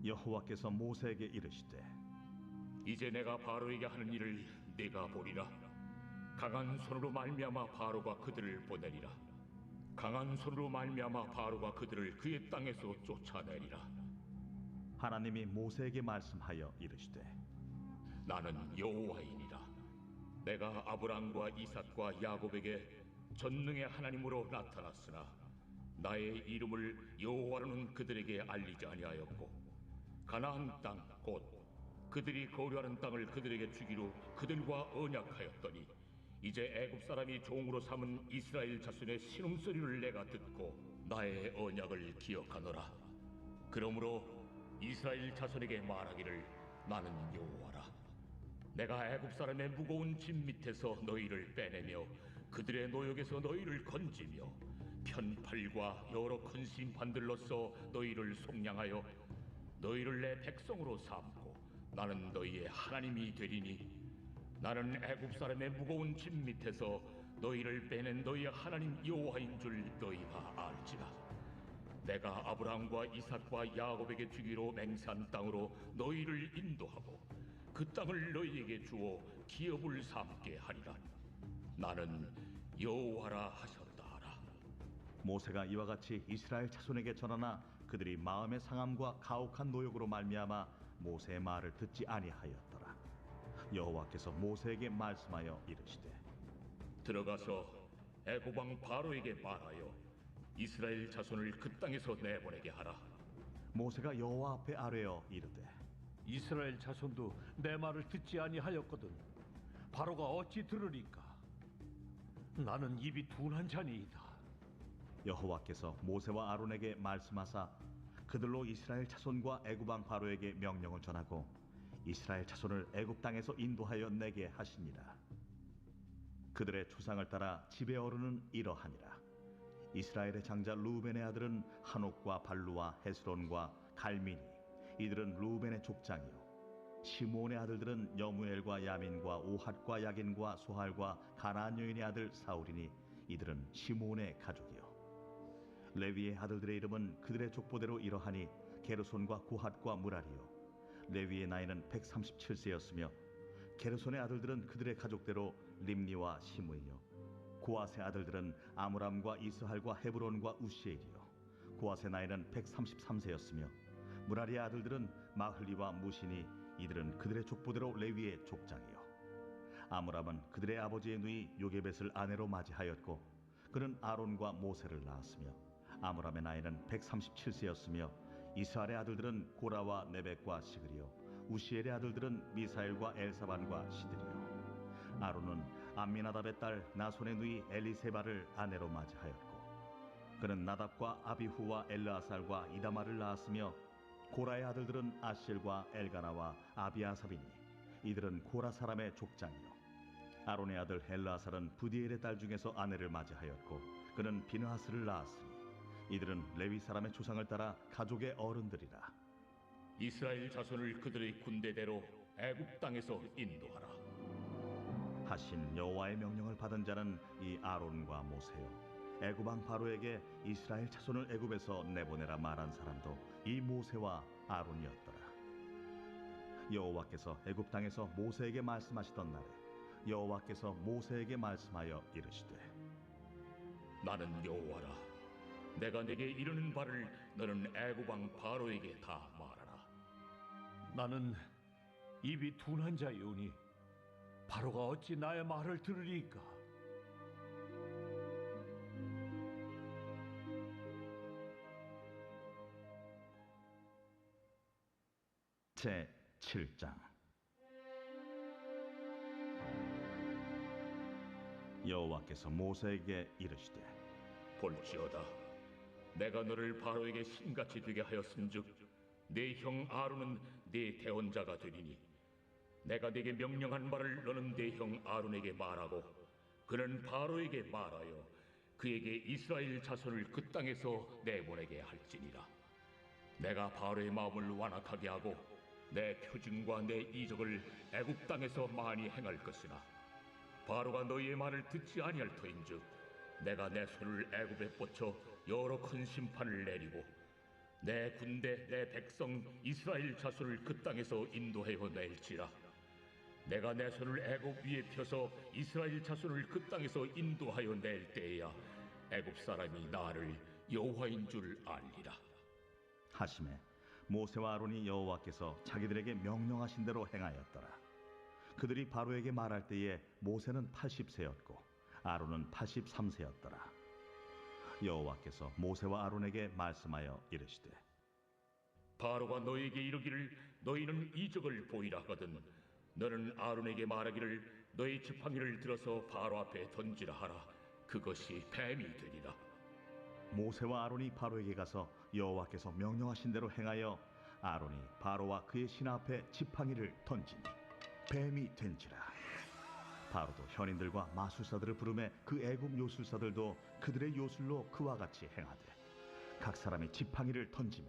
여호와께서 모세에게 이르시되 이제 내가 바로에게 하는 일을 네가 보리라. 강한 손으로 말미암아 바로가 그들을 보내리라. 강한 손으로 말미암아 바로가 그들을 그의 땅에서 쫓아내리라. 하나님이 모세에게 말씀하여 이르시되 나는 여호와이니라. 내가 아브람과 이삭과 야곱에게 전능의 하나님으로 나타났으나 나의 이름을 여호와로는 그들에게 알리지 아니하였고 가나안 땅 곧 그들이 거류하는 땅을 그들에게 주기로 그들과 언약하였더니 이제 애굽 사람이 종으로 삼은 이스라엘 자손의 신음소리를 내가 듣고 나의 언약을 기억하노라. 그러므로 이스라엘 자손에게 말하기를 나는 여호와라. 내가 애굽 사람의 무거운 짐 밑에서 너희를 빼내며 그들의 노역에서 너희를 건지며 편팔과 여러 큰 심판들로서 너희를 속량하여 너희를 내 백성으로 삼고 나는 너희의 하나님이 되리니 나는 애굽 사람의 무거운 짐 밑에서 너희를 빼낸 너희의 하나님 여호와인 줄 너희가 알지라. 내가 아브라함과 이삭과 야곱에게 주기로 맹세한 땅으로 너희를 인도하고 그 땅을 너희에게 주어 기업을 삼게 하리라. 나는 여호와라 하셨다 하라. 모세가 이와 같이 이스라엘 자손에게 전하나 그들이 마음의 상함과 가혹한 노역으로 말미암아 모세의 말을 듣지 아니하였더라. 여호와께서 모세에게 말씀하여 이르시되 들어가서 애굽 왕 바로에게 말하여 이스라엘 자손을 그 땅에서 내보내게 하라. 모세가 여호와 앞에 아뢰어 이르되 이스라엘 자손도 내 말을 듣지 아니하였거든 바로가 어찌 들으리까? 나는 입이 둔한 자니이다. 여호와께서 모세와 아론에게 말씀하사 그들로 이스라엘 자손과 애굽 왕 바로에게 명령을 전하고 이스라엘 자손을 애굽 땅에서 인도하여 내게 하시니라. 그들의 조상을 따라 집의 어른은 이러하니라. 이스라엘의 장자 루벤의 아들은 한옥과 발루와 헤스론과 갈미니, 이들은 루벤의 족장이요. 시므온의 아들들은 여무엘과 야민과 오핫과 야긴과 소할과 가나안 여인의 아들 사울이니 이들은 시므온의 가족이요. 레위의 아들들의 이름은 그들의 족보대로 이러하니 게르손과 고핫과 무라리요. 레위의 나이는 137세였으며 게르손의 아들들은 그들의 가족대로 림니와 시므이요. 고앗의 아들들은 아므람과 이스할과 헤브론과 우시엘이요. 고앗의 나이는 133세였으며 무라리의 아들들은 마흘리와 무시니 이들은 그들의 족보대로 레위의 족장이요. 아므람은 그들의 아버지의 누이 요게벳을 아내로 맞이하였고 그는 아론과 모세를 낳았으며 아므람의 나이는 137세였으며 이스할의 아들들은 고라와 네벡과 시그리요. 우시엘의 아들들은 미사엘과 엘사반과 시드리요. 아론은 암미나답의 딸 나손의 누이 엘리세바를 아내로 맞이하였고 그는 나답과 아비후와 엘르아살과 이다마를 낳았으며 고라의 아들들은 아실과 엘가나와 아비아삽이니 이들은 고라 사람의 족장이요. 아론의 아들 엘르아살은 부디엘의 딸 중에서 아내를 맞이하였고 그는 비느하스를 낳았으니 이들은 레위 사람의 조상을 따라 가족의 어른들이라. 이스라엘 자손을 그들의 군대대로 애굽 땅에서 인도하라. 하신 여호와의 명령을 받은 자는 이 아론과 모세요. 애굽 왕 바로에게 이스라엘 자손을 애굽에서 내보내라 말한 사람도 이 모세와 아론이었더라. 여호와께서 애굽 땅에서 모세에게 말씀하시던 날에 여호와께서 모세에게 말씀하여 이르시되 나는 여호와라. 내가 내게 이르는 바를 너는 애굽 왕 바로에게 다 말하라. 나는 입이 둔한 자이오니 바로가 어찌 나의 말을 들으리까? 제 7장. 여호와께서 모세에게 이르시되 볼지어다 내가 너를 바로에게 신같이 되게 하였은즉 네 형 아론은 네 대언자가 되리니 내가 네게 명령한 말을 너는 네 형 아론에게 말하고 그는 바로에게 말하여 그에게 이스라엘 자손을 그 땅에서 내보내게 할지니라. 내가 바로의 마음을 완악하게 하고 내 표징과 내 이적을 애굽 땅에서 많이 행할 것이나 바로가 너희의 말을 듣지 아니할 터인즉 내가 내 손을 애굽에 뻗쳐 여러 큰 심판을 내리고 내 군대 내 백성 이스라엘 자손을 그 땅에서 인도하여 낼지라. 내가 내 손을 애굽 위에 펴서 이스라엘 자손을 그 땅에서 인도하여 낼 때에야 애굽 사람이 나를 여호와인 줄 알리라. 하심에 모세와 아론이 여호와께서 자기들에게 명령하신 대로 행하였더라. 그들이 바로에게 말할 때에 모세는 80세였고 아론은 83세였더라. 여호와께서 모세와 아론에게 말씀하여 이르시되 바로가 너희에게 이르기를 너희는 이적을 보이라 하거든 너는 아론에게 말하기를 너희 지팡이를 들어서 바로 앞에 던지라 하라. 그것이 뱀이 되리라. 모세와 아론이 바로에게 가서 여호와께서 명령하신 대로 행하여 아론이 바로와 그의 신 앞에 지팡이를 던지니 뱀이 된지라. 바로도 현인들과 마술사들을 부르매 그 애굽 요술사들도 그들의 요술로 그와 같이 행하되 각 사람이 지팡이를 던지매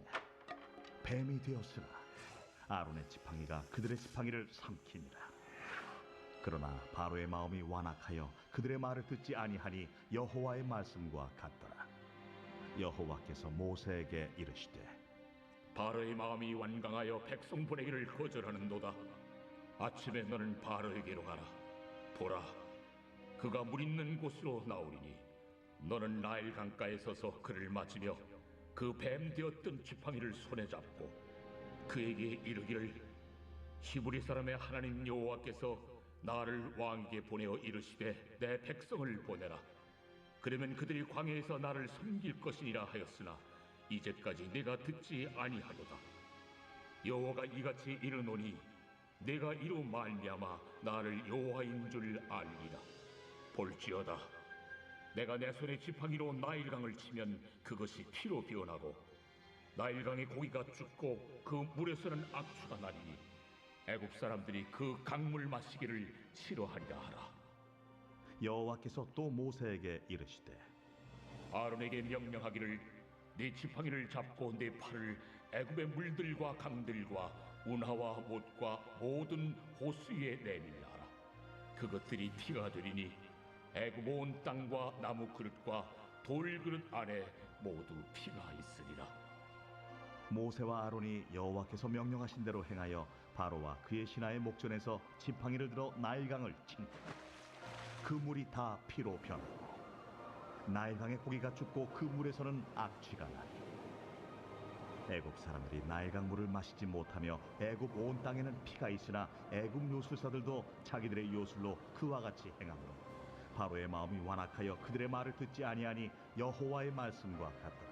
뱀이 되었으나 아론의 지팡이가 그들의 지팡이를 삼키니라. 그러나 바로의 마음이 완악하여 그들의 말을 듣지 아니하니 여호와의 말씀과 같더라. 여호와께서 모세에게 이르시되 바로의 마음이 완강하여 백성 보내기를 거절하는도다. 아침에 너는 바로에게로 가라. 보라, 그가 물 있는 곳으로 나오리니 너는 나일 강가에 서서 그를 맞으며 그 뱀 되었던 지팡이를 손에 잡고 그에게 이르기를 히브리 사람의 하나님 여호와께서 나를 왕에게 보내어 이르시되 내 백성을 보내라. 그러면 그들이 광야에서 나를 섬길 것이니라 하였으나 이제까지 내가 듣지 아니하도다. 여호와가 이같이 이르노니 내가 이로 말미암아 나를 여호와인 줄 알리라. 볼지어다 내가 내 손에 지팡이로 나일강을 치면 그것이 피로 변하고 나일강의 고기가 죽고 그 물에서는 악취가 나리니 애굽 사람들이 그 강물 마시기를 싫어하리라 하라. 여호와께서 또 모세에게 이르시되 아론에게 명령하기를 네 지팡이를 잡고 네 팔을 애굽의 물들과 강들과 운하와 못과 모든 호수 위에 내밀라 하라. 그것들이 피가 되리니 애굽 온 땅과 나무 그릇과 돌 그릇 안에 모두 피가 있으리라. 모세와 아론이 여호와께서 명령하신 대로 행하여 바로와 그의 신하의 목전에서 지팡이를 들어 나일강을 친다. 그 물이 다 피로 변하고 나일강의 고기가 죽고 그 물에서는 악취가 나니 애굽 사람들이 나일강 물을 마시지 못하며 애굽 온 땅에는 피가 있으나 애굽 요술사들도 자기들의 요술로 그와 같이 행하므로 바로의 마음이 완악하여 그들의 말을 듣지 아니하니 여호와의 말씀과 같더라.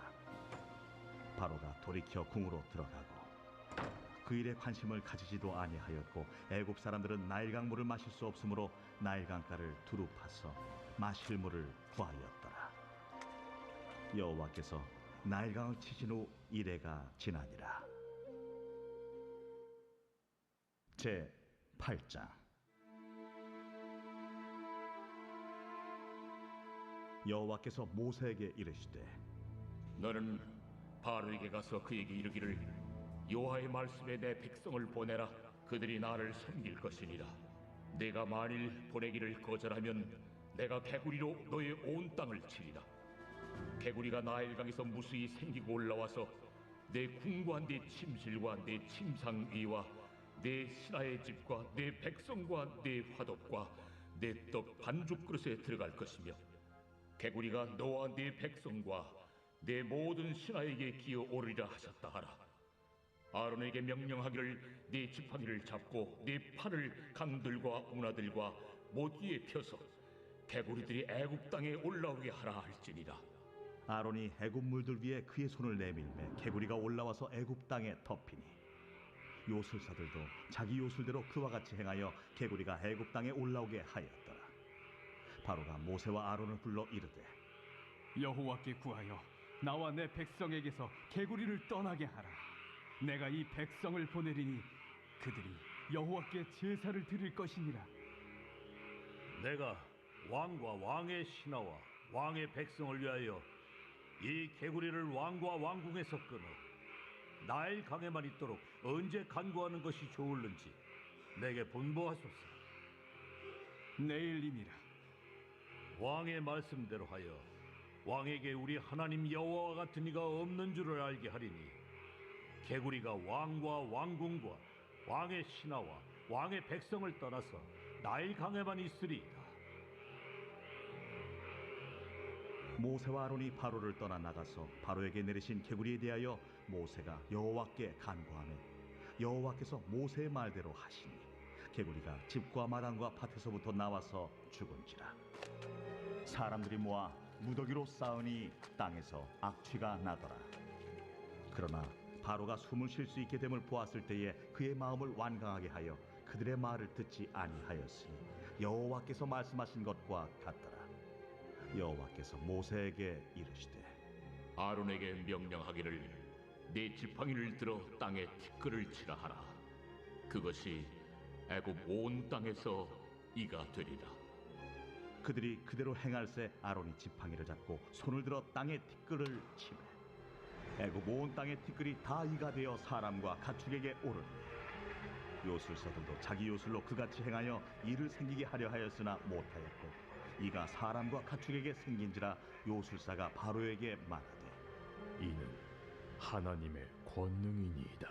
바로가 돌이켜 궁으로 들어가고 그 일에 관심을 가지지도 아니하였고 애굽 사람들은 나일강 물을 마실 수 없으므로 나일강가를 두루 파서 마실 물을 구하였더라. 여호와께서 나일강을 치신 후 이레가 지나니라. 제 8장. 여호와께서 모세에게 이르시되 너는 바로에게 가서 그에게 이르기를 여호와의 말씀에 내 백성을 보내라. 그들이 나를 섬길 것이니라. 내가 만일 보내기를 거절하면 내가 개구리로 너의 온 땅을 치리라. 개구리가 나일강에서 무수히 생기고 올라와서 내 궁과 내 침실과 내 침상 위와 내 신하의 집과 내 백성과 내 화덕과 내 떡 반죽 그릇에 들어갈 것이며 개구리가 너와 네 백성과 내 모든 신하에게 기어오르리라 하셨다 하라. 아론에게 명령하기를 네 지팡이를 잡고 네 팔을 강들과 운하들과 못 위에 펴서 개구리들이 애굽 땅에 올라오게 하라 할지니라. 아론이 애굽 물들 위에 그의 손을 내밀매 개구리가 올라와서 애굽 땅에 덮이니 요술사들도 자기 요술대로 그와 같이 행하여 개구리가 애굽 땅에 올라오게 하였더라. 바로가 모세와 아론을 불러 이르되 여호와께 구하여 나와 내 백성에게서 개구리를 떠나게 하라. 내가 이 백성을 보내리니 그들이 여호와께 제사를 드릴 것이니라. 내가 왕과 왕의 신하와 왕의 백성을 위하여 이 개구리를 왕과 왕궁에서 끊어 나일 강에만 있도록 언제 간구하는 것이 좋을는지 내게 분부하소서. 내일이니라. 왕의 말씀대로 하여 왕에게 우리 하나님 여호와 같은 이가 없는 줄을 알게 하리니 개구리가 왕과 왕궁과 왕의 신하와 왕의 백성을 떠나서 나일 강에만 있으리이다. 모세와 아론이 바로를 떠나 나가서 바로에게 내리신 개구리에 대하여 모세가 여호와께 간구하며 여호와께서 모세의 말대로 하시니 개구리가 집과 마당과 밭에서부터 나와서 죽은지라. 사람들이 모아 무더기로 쌓으니 땅에서 악취가 나더라. 그러나 바로가 숨을 쉴 수 있게 됨을 보았을 때에 그의 마음을 완강하게 하여 그들의 말을 듣지 아니하였으니 여호와께서 말씀하신 것과 같더라. 여호와께서 모세에게 이르시되 아론에게 명령하기를 네 지팡이를 들어 땅에 티끌을 치라 하라. 그것이 애굽 온 땅에서 이가 되리라. 그들이 그대로 행할세 아론이 지팡이를 잡고 손을 들어 땅에 티끌을 치매 애굽 온 땅의 티끌이 다 이가 되어 사람과 가축에게 오르니 요술사들도 자기 요술로 그같이 행하여 이를 생기게 하려 하였으나 못하였고 이가 사람과 가축에게 생긴지라 요술사가 바로에게 말하되 이는 하나님의 권능이니이다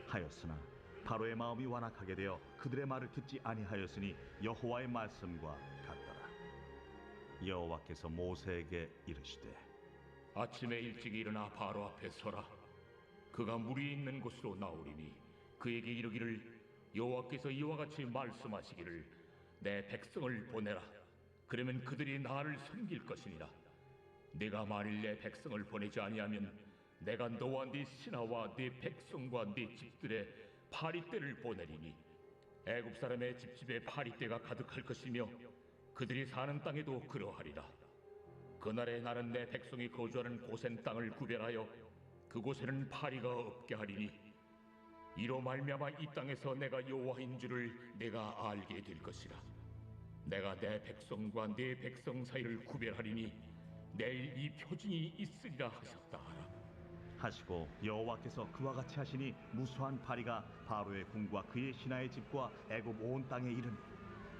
하였으나 바로의 마음이 완악하게 되어 그들의 말을 듣지 아니하였으니 여호와의 말씀과 같더라. 여호와께서 모세에게 이르시되 아침에 일찍 일어나 바로 앞에 서라. 그가 물이 있는 곳으로 나오리니 그에게 이르기를 여호와께서 이와 같이 말씀하시기를 내 백성을 보내라. 그러면 그들이 나를 섬길 것이니라. 네가 만일 내 백성을 보내지 아니하면 내가 너와 네 신하와 네 백성과 네 집들의 파리떼를 보내리니 애굽 사람의 집집에 파리떼가 가득할 것이며 그들이 사는 땅에도 그러하리라. 그날에 나는 내 백성이 거주하는 고센 땅을 구별하여 그곳에는 파리가 없게 하리니 이로 말미암아 이 땅에서 내가 여호와인 줄을 내가 알게 될 것이라. 내가 내 백성과 네 백성 사이를 구별하리니 내일 이 표징이 있으리라 하셨다 하라. 하시고 여호와께서 그와 같이 하시니 무수한 파리가 바로의 궁과 그의 신하의 집과 애굽 온 땅에 이르니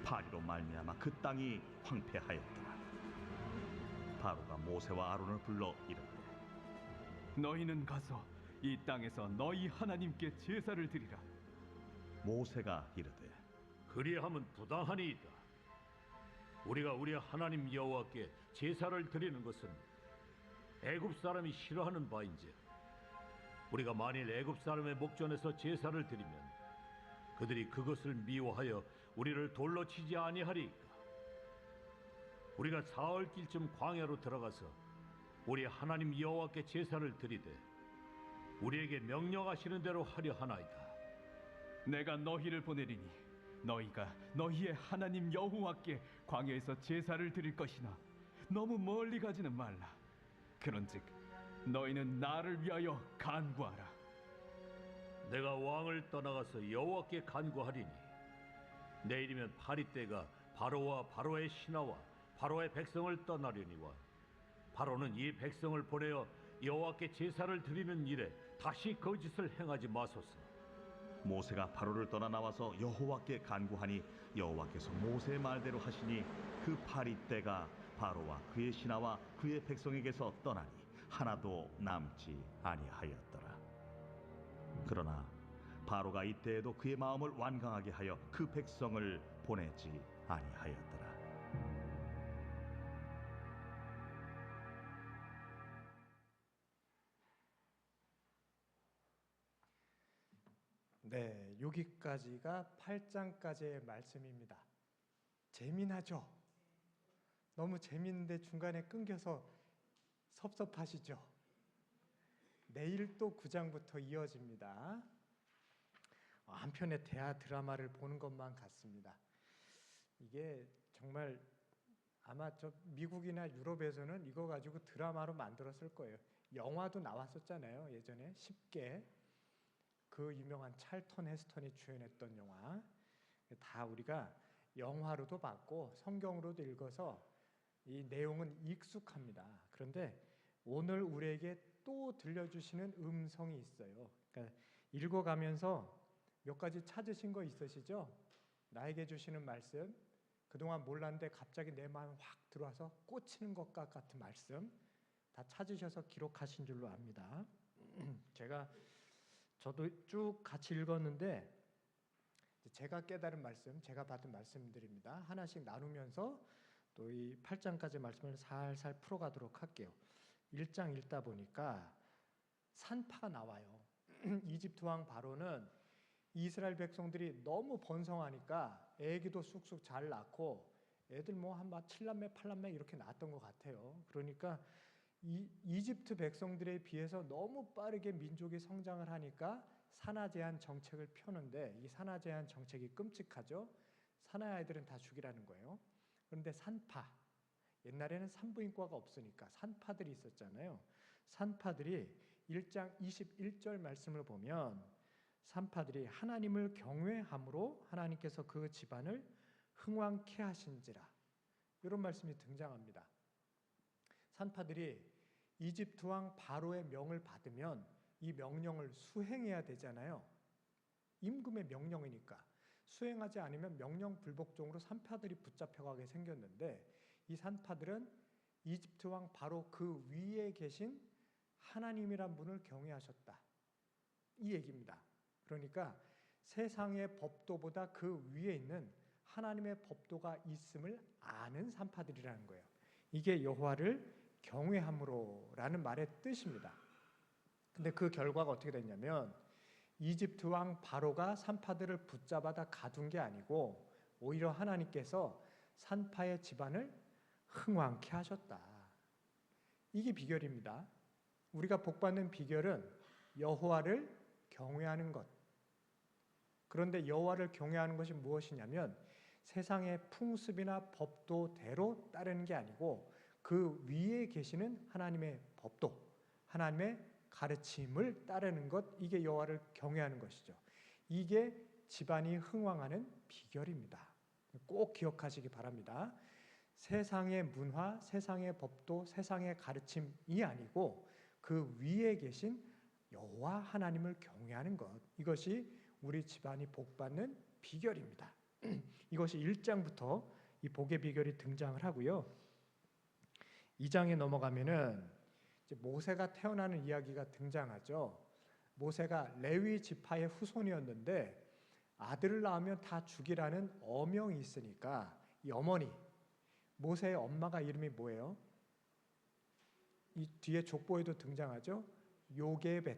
파리로 말미암아 그 땅이 황폐하였더라. 바로가 모세와 아론을 불러 이르되 너희는 가서 이 땅에서 너희 하나님께 제사를 드리라. 모세가 이르되 그리하면 부당하니이다. 우리가 우리 하나님 여호와께 제사를 드리는 것은 애굽 사람이 싫어하는 바인지 우리가 만일 애굽 사람의 목전에서 제사를 드리면 그들이 그것을 미워하여 우리를 돌로 치지 아니하리이까. 우리가 사흘길쯤 광야로 들어가서 우리 하나님 여호와께 제사를 드리되 우리에게 명령하시는 대로 하려 하나이다. 내가 너희를 보내리니 너희가 너희의 하나님 여호와께 광야에서 제사를 드릴 것이나 너무 멀리 가지는 말라. 그런즉 너희는 나를 위하여 간구하라. 내가 왕을 떠나가서 여호와께 간구하리니 내일이면 파리떼가 바로와 바로의 신하와 바로의 백성을 떠나려니와 바로는 이 백성을 보내어 여호와께 제사를 드리는 일에 다시 거짓을 행하지 마소서. 모세가 바로를 떠나 나와서 여호와께 간구하니 여호와께서 모세의 말대로 하시니 그 파리떼가 바로와 그의 신하와 그의 백성에게서 떠나니 하나도 남지 아니하였더라. 그러나 바로가 이때에도 그의 마음을 완강하게 하여 그 백성을 보내지 아니하였더라. 네, 여기까지가 8장까지의 말씀입니다. 재미나죠? 너무 재밌는데 중간에 끊겨서 섭섭하시죠? 내일 또 9장부터 이어집니다. 한편의 대하 드라마를 보는 것만 같습니다. 이게 정말 아마 저 미국이나 유럽에서는 이거 가지고 드라마로 만들었을 거예요. 영화도 나왔었잖아요. 예전에 쉽게 그 유명한 찰턴 헤스턴이 주연했던 영화. 다 우리가 영화로도 봤고 성경으로도 읽어서 이 내용은 익숙합니다. 그런데 오늘 우리에게 또 들려주시는 음성이 있어요. 그러니까 읽어가면서 몇 가지 찾으신 거 있으시죠? 나에게 주시는 말씀, 그동안 몰랐는데 갑자기 내 마음에 확 들어와서 꽂히는 것과 같은 말씀 다 찾으셔서 기록하신 줄로 압니다. 저도 쭉 같이 읽었는데 제가 깨달은 말씀, 제가 받은 말씀들입니다. 하나씩 나누면서 또 이 8장까지 말씀을 살살 풀어가도록 할게요. 1장 읽다 보니까 산파가 나와요. 이집트 왕 바로는 이스라엘 백성들이 너무 번성하니까 애기도 쑥쑥 잘 낳고 애들 뭐 한 7남매 8남매 이렇게 낳았던 것 같아요. 그러니까 이집트 백성들에 비해서 너무 빠르게 민족이 성장을 하니까 산하 제한 정책을 펴는데 이 산하 제한 정책이 끔찍하죠. 사나이 아이들은 다 죽이라는 거예요. 그런데 산파, 옛날에는 산부인과가 없으니까 산파들이 있었잖아요. 산파들이 1장 21절 말씀을 보면 산파들이 하나님을 경외함으로 하나님께서 그 집안을 흥왕케 하신지라, 이런 말씀이 등장합니다. 산파들이 이집트 왕 바로의 명을 받으면 이 명령을 수행해야 되잖아요. 임금의 명령이니까. 수행하지 않으면 명령 불복종으로 산파들이 붙잡혀가게 생겼는데 이 산파들은 이집트 왕 바로 그 위에 계신 하나님이란 분을 경외하셨다, 이 얘기입니다. 그러니까 세상의 법도보다 그 위에 있는 하나님의 법도가 있음을 아는 산파들이라는 거예요. 이게 여호와를 경외함으로라는 말의 뜻입니다. 근데 그 결과가 어떻게 됐냐면 이집트 왕 바로가 산파들을 붙잡아다 가둔 게 아니고 오히려 하나님께서 산파의 집안을 흥왕케 하셨다. 이게 비결입니다. 우리가 복받는 비결은 여호와를 경외하는 것. 그런데 여호와를 경외하는 것이 무엇이냐면 세상의 풍습이나 법도대로 따르는 게 아니고 그 위에 계시는 하나님의 법도, 하나님의 가르침을 따르는 것, 이게 여호와를 경외하는 것이죠. 이게 집안이 흥왕하는 비결입니다. 꼭 기억하시기 바랍니다. 세상의 문화, 세상의 법도, 세상의 가르침이 아니고 그 위에 계신 여호와 하나님을 경외하는 것, 이것이 우리 집안이 복받는 비결입니다. 이것이 1장부터 이 복의 비결이 등장을 하고요. 2장에 넘어가면은 모세가 태어나는 이야기가 등장하죠. 모세가 레위 지파의 후손이었는데 아들을 낳으면 다 죽이라는 어명이 있으니까 이 어머니, 모세의 엄마가 이름이 뭐예요? 이 뒤에 족보에도 등장하죠. 요게벳.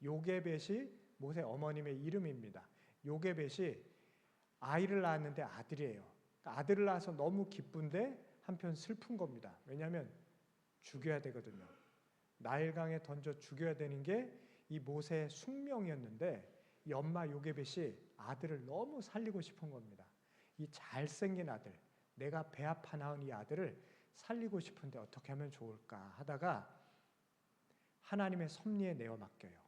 요게벳이 모세 어머님의 이름입니다. 요게벳이 아이를 낳았는데 아들이에요. 그러니까 아들을 낳아서 너무 기쁜데 한편 슬픈 겁니다. 왜냐하면 죽여야 되거든요. 나일강에 던져 죽여야 되는 게 이 모세의 숙명이었는데 이 엄마 요게벳이 아들을 너무 살리고 싶은 겁니다. 이 잘생긴 아들, 내가 배 아파 낳은 이 아들을 살리고 싶은데 어떻게 하면 좋을까 하다가 하나님의 섭리에 내어 맡겨요.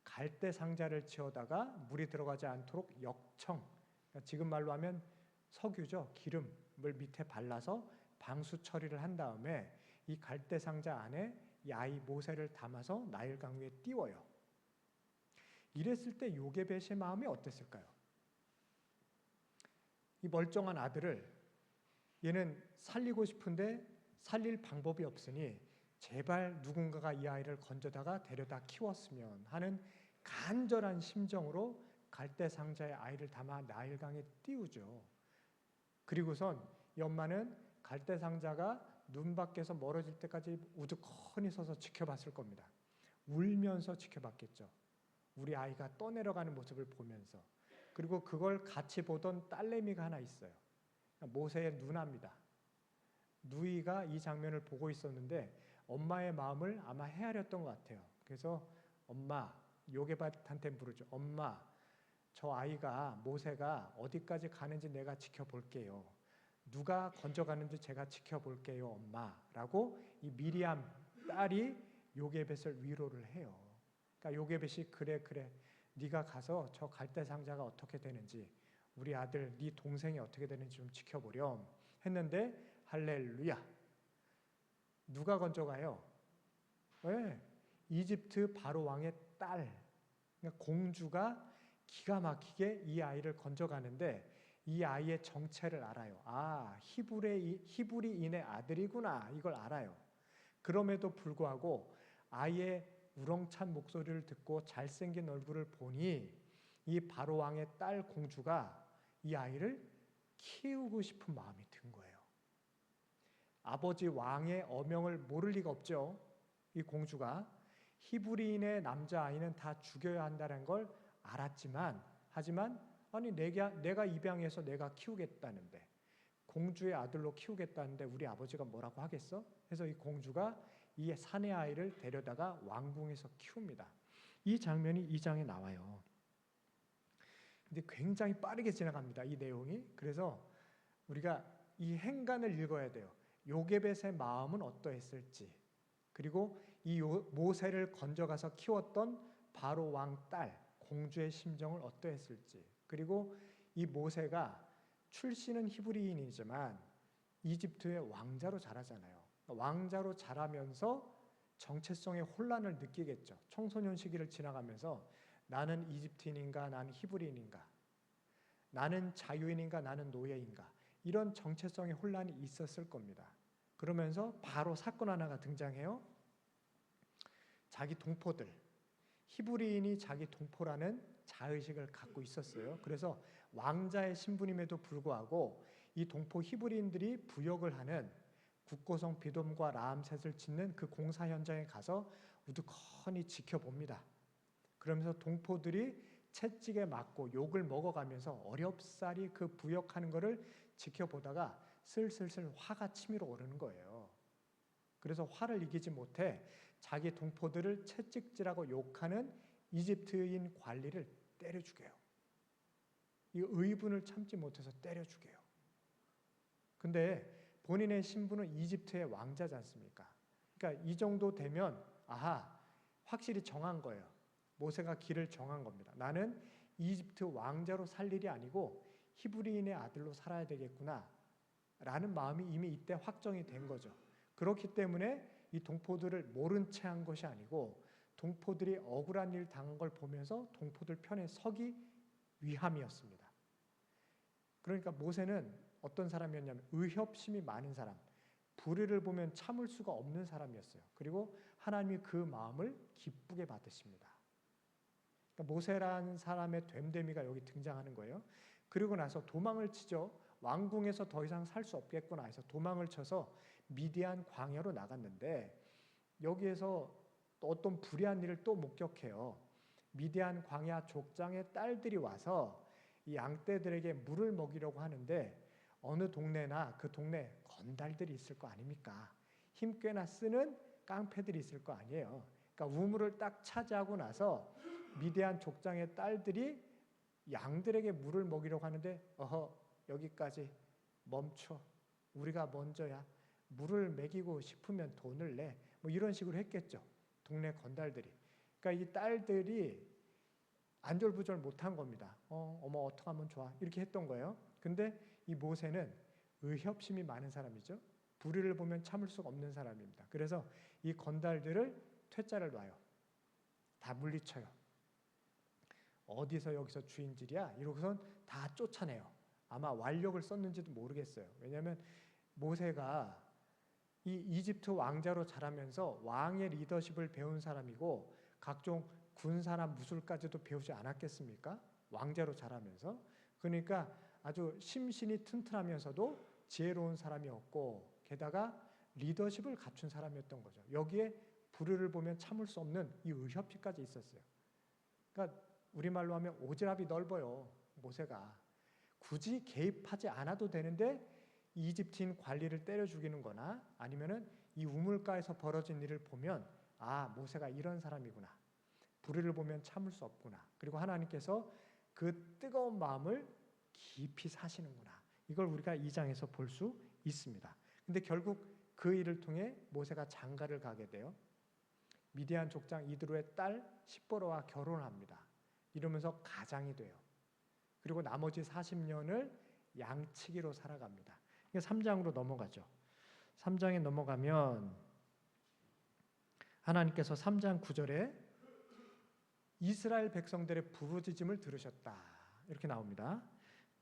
갈대 상자를 지어다가 물이 들어가지 않도록 역청, 그러니까 지금 말로 하면 석유죠. 기름을 밑에 발라서 방수 처리를 한 다음에 이 갈대 상자 안에 이 아이 모세를 담아서 나일강 위에 띄워요. 이랬을 때 요게벳의 마음이 어땠을까요? 이 멀쩡한 아들을 얘는 살리고 싶은데 살릴 방법이 없으니 제발 누군가가 이 아이를 건져다가 데려다 키웠으면 하는 간절한 심정으로 갈대 상자에 아이를 담아 나일강에 띄우죠. 그리고선 이 엄마는 갈대 상자가 눈 밖에서 멀어질 때까지 우두커니 서서 지켜봤을 겁니다. 울면서 지켜봤겠죠. 우리 아이가 떠내려가는 모습을 보면서. 그리고 그걸 같이 보던 딸내미가 하나 있어요. 모세의 누나입니다. 누이가 이 장면을 보고 있었는데 엄마의 마음을 아마 헤아렸던 것 같아요. 그래서 엄마, 요게벳한테 물으죠. 엄마, 저 아이가 모세가 어디까지 가는지 내가 지켜볼게요. 누가 건져가는지 제가 지켜볼게요, 엄마라고 이 미리암 딸이 요게벳을 위로를 해요. 그러니까 요게벳이 그래 네가 가서 저 갈대 상자가 어떻게 되는지 우리 아들 네 동생이 어떻게 되는지 좀 지켜보렴 했는데 할렐루야. 누가 건져가요? 왜? 이집트 바로 왕의 딸, 그러니까 공주가 기가 막히게 이 아이를 건져가는데 이 아이의 정체를 알아요. 아, 히브리인의 아들이구나, 이걸 알아요. 그럼에도 불구하고 아이의 우렁찬 목소리를 듣고 잘생긴 얼굴을 보니 이 바로 왕의 딸 공주가 이 아이를 키우고 싶은 마음이 든 거예요. 아버지 왕의 어명을 모를 리가 없죠. 이 공주가 히브리인의 남자아이는 다 죽여야 한다는 걸 알았지만, 하지만 아니 내가 입양해서 내가 키우겠다는데, 공주의 아들로 키우겠다는데 우리 아버지가 뭐라고 하겠어? 그래서 이 공주가 이 사내 아이를 데려다가 왕궁에서 키웁니다. 이 장면이 2장에 나와요. 근데 굉장히 빠르게 지나갑니다, 이 내용이. 그래서 우리가 이 행간을 읽어야 돼요. 요게벳의 마음은 어떠했을지, 그리고 이 모세를 건져가서 키웠던 바로 왕 딸 공주의 심정을 어떠했을지, 그리고 이 모세가 출신은 히브리인이지만 이집트의 왕자로 자라잖아요. 왕자로 자라면서 정체성의 혼란을 느끼겠죠. 청소년 시기를 지나가면서 나는 이집트인인가, 나는 히브리인인가, 나는 자유인인가, 나는 노예인가, 이런 정체성의 혼란이 있었을 겁니다. 그러면서 바로 사건 하나가 등장해요. 자기 동포들, 히브리인이 자기 동포라는 자의식을 갖고 있었어요. 그래서 왕자의 신분임에도 불구하고 이 동포 히브리인들이 부역을 하는 국고성 비돔과 라암셋을 짓는 그 공사 현장에 가서 우두커니 지켜봅니다. 그러면서 동포들이 채찍에 맞고 욕을 먹어가면서 어렵사리 그 부역하는 것을 지켜보다가 슬슬 화가 치밀어 오르는 거예요. 그래서 화를 이기지 못해 자기 동포들을 채찍질하고 욕하는 이집트인 관리를 때려 죽여요. 이 의분을 참지 못해서 때려 죽여요. 근데 본인의 신분은 이집트의 왕자지 않습니까? 그러니까 이 정도 되면 아하, 확실히 정한 거예요. 모세가 길을 정한 겁니다. 나는 이집트 왕자로 살 일이 아니고 히브리인의 아들로 살아야 되겠구나 라는 마음이 이미 이때 확정이 된 거죠. 그렇기 때문에 이 동포들을 모른 채 한 것이 아니고 동포들이 억울한 일 당한 걸 보면서 동포들 편에 서기 위함이었습니다. 그러니까 모세는 어떤 사람이었냐면 의협심이 많은 사람, 불의를 보면 참을 수가 없는 사람이었어요. 그리고 하나님이 그 마음을 기쁘게 받으십니다. 그러니까 모세라는 사람의 됨됨이가 여기 등장하는 거예요. 그리고 나서 도망을 치죠. 왕궁에서 더 이상 살 수 없겠구나 해서 도망을 쳐서 미디안 광야로 나갔는데 여기에서 또 어떤 불의한 일을 또 목격해요. 미디안 광야 족장의 딸들이 와서 이 양떼들에게 물을 먹이려고 하는데 어느 동네나 그 동네 건달들이 있을 거 아닙니까? 힘 꽤나 쓰는 깡패들이 있을 거 아니에요. 그러니까 우물을 딱 차지하고 나서 미디안 족장의 딸들이 양들에게 물을 먹이려고 하는데 어허, 여기까지 멈춰. 우리가 먼저야. 물을 먹이고 싶으면 돈을 내. 뭐 이런 식으로 했겠죠. 동네 건달들이. 그러니까 이 딸들이 안절부절 못한 겁니다. 어머 어떡하면 좋아. 이렇게 했던 거예요. 근데 이 모세는 의협심이 많은 사람이죠. 불의를 보면 참을 수가 없는 사람입니다. 그래서 이 건달들을 퇴짜를 놔요. 다 물리쳐요. 어디서 여기서 주인질이야? 이러고선 다 쫓아내요. 아마 완력을 썼는지도 모르겠어요. 왜냐하면 모세가 이 이집트 왕자로 자라면서 왕의 리더십을 배운 사람이고 각종 군사나 무술까지도 배우지 않았겠습니까? 왕자로 자라면서. 그러니까 아주 심신이 튼튼하면서도 지혜로운 사람이었고 게다가 리더십을 갖춘 사람이었던 거죠. 여기에 불의를 보면 참을 수 없는 이 의협지까지 있었어요. 그러니까 우리말로 하면 오지랖이 넓어요. 모세가. 굳이 개입하지 않아도 되는데 이집트인 관리를 때려 죽이는 거나 아니면은 이 우물가에서 벌어진 일을 보면 아, 모세가 이런 사람이구나. 불의를 보면 참을 수 없구나. 그리고 하나님께서 그 뜨거운 마음을 깊이 사시는구나. 이걸 우리가 2장에서 볼 수 있습니다. 근데 결국 그 일을 통해 모세가 장가를 가게 돼요. 미디안 족장 이드로의 딸 십보라와 결혼을 합니다. 이러면서 가장이 돼요. 그리고 나머지 40년을 양치기로 살아갑니다. 3장으로 넘어가죠. 3장에 넘어가면 하나님께서 3장 9절에 이스라엘 백성들의 부르짖음을 들으셨다. 이렇게 나옵니다.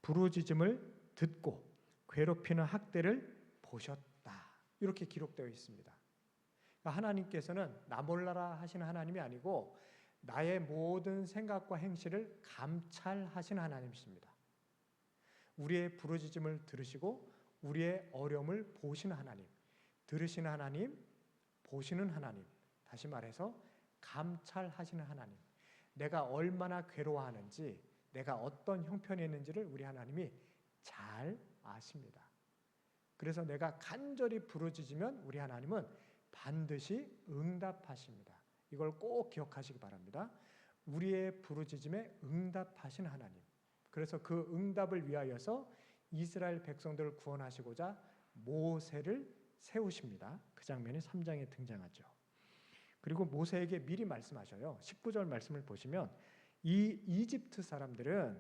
부르짖음을 듣고 괴롭히는 학대를 보셨다. 이렇게 기록되어 있습니다. 그러니까 하나님께서는 나 몰라라 하시는 하나님이 아니고 나의 모든 생각과 행실을 감찰하시는 하나님이십니다. 우리의 부르짖음을 들으시고 우리의 어려움을 보시는 하나님, 들으시는 하나님, 보시는 하나님, 다시 말해서 감찰하시는 하나님, 내가 얼마나 괴로워하는지, 내가 어떤 형편에 있는지를 우리 하나님이 잘 아십니다. 그래서 내가 간절히 부르짖으면 우리 하나님은 반드시 응답하십니다. 이걸 꼭 기억하시기 바랍니다. 우리의 부르짖음에 응답하신 하나님. 그래서 그 응답을 위하여서 이스라엘 백성들을 구원하시고자 모세를 세우십니다. 그 장면이 3장에 등장하죠. 그리고 모세에게 미리 말씀하셔요. 19절 말씀을 보시면 이 이집트 사람들은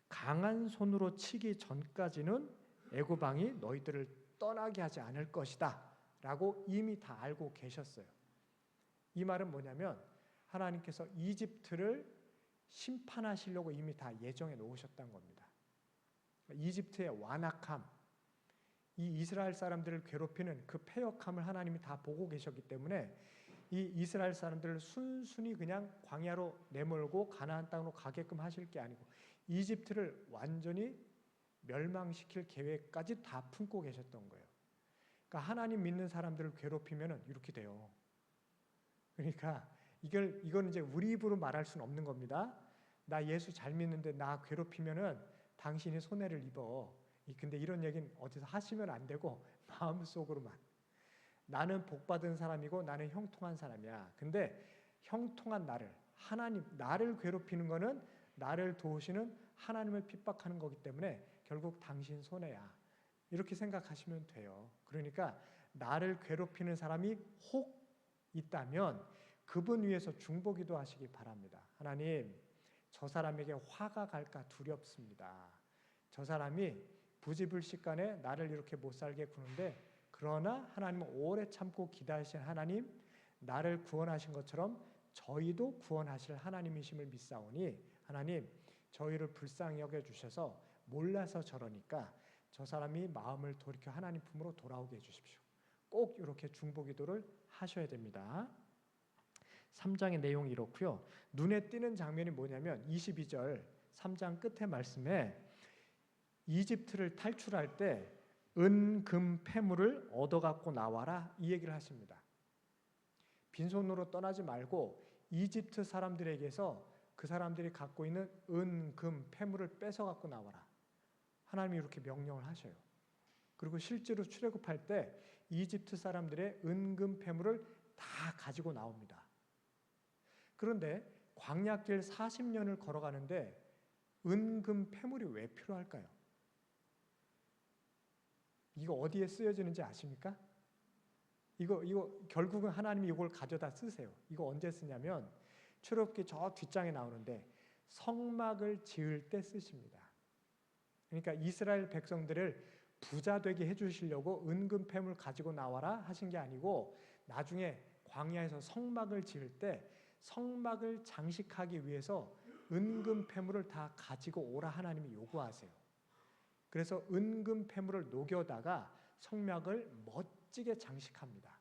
강한 손으로 치기 전까지는 애굽 왕이 너희들을 떠나게 하지 않을 것이다 라고 이미 다 알고 계셨어요. 이 말은 뭐냐면 하나님께서 이집트를 심판하시려고 이미 다 예정해 놓으셨다는 겁니다. 이집트의 완악함, 이 이스라엘 사람들을 괴롭히는 그 패역함을 하나님이 다 보고 계셨기 때문에 이 이스라엘 사람들을 순순히 그냥 광야로 내몰고 가나안 땅으로 가게끔 하실 게 아니고 이집트를 완전히 멸망시킬 계획까지 다 품고 계셨던 거예요. 그러니까 하나님 믿는 사람들을 괴롭히면 이렇게 돼요. 그러니까 이건 이제 우리 입으로 말할 수는 없는 겁니다. 나 예수 잘 믿는데 나 괴롭히면은 당신이 손해를 입어. 근데 이런 얘기는 어디서 하시면 안 되고 마음속으로만. 나는 복받은 사람이고 나는 형통한 사람이야. 근데 형통한 나를 괴롭히는 거는 나를 도우시는 하나님을 핍박하는 거기 때문에 결국 당신 손해야. 이렇게 생각하시면 돼요. 그러니까 나를 괴롭히는 사람이 혹 있다면 그분 위해서 중보기도 하시기 바랍니다. 하나님, 저 사람에게 화가 갈까 두렵습니다. 저 사람이 부지불식간에 나를 이렇게 못 살게 구는데 그러나 하나님은 오래 참고 기다리신 하나님, 나를 구원하신 것처럼 저희도 구원하실 하나님이심을 믿사오니 하나님, 저희를 불쌍히 여겨주셔서 몰라서 저러니까 저 사람이 마음을 돌이켜 하나님 품으로 돌아오게 해주십시오. 꼭 이렇게 중보기도를 하셔야 됩니다. 3장의 내용이 이렇고요. 눈에 띄는 장면이 뭐냐면 22절 3장 끝에 말씀에 이집트를 탈출할 때 은, 금, 폐물을 얻어갖고 나와라 이 얘기를 하십니다. 빈손으로 떠나지 말고 이집트 사람들에게서 그 사람들이 갖고 있는 은, 금, 폐물을 뺏어갖고 나와라. 하나님이 이렇게 명령을 하셔요. 그리고 실제로 출애굽할 때 이집트 사람들의 은, 금, 폐물을 다 가지고 나옵니다. 그런데 광야길 40년을 걸어가는데 은, 금, 폐물이 왜 필요할까요? 이거 어디에 쓰여지는지 아십니까? 이거 결국은 하나님이 이걸 가져다 쓰세요. 이거 언제 쓰냐면 출애굽기 저 뒷장에 나오는데 성막을 지을 때 쓰십니다. 그러니까 이스라엘 백성들을 부자 되게 해주시려고 은금 폐물 가지고 나와라 하신 게 아니고 나중에 광야에서 성막을 지을 때 성막을 장식하기 위해서 은금 폐물을 다 가지고 오라 하나님이 요구하세요. 그래서 은금 폐물을 녹여다가 성막을 멋지게 장식합니다.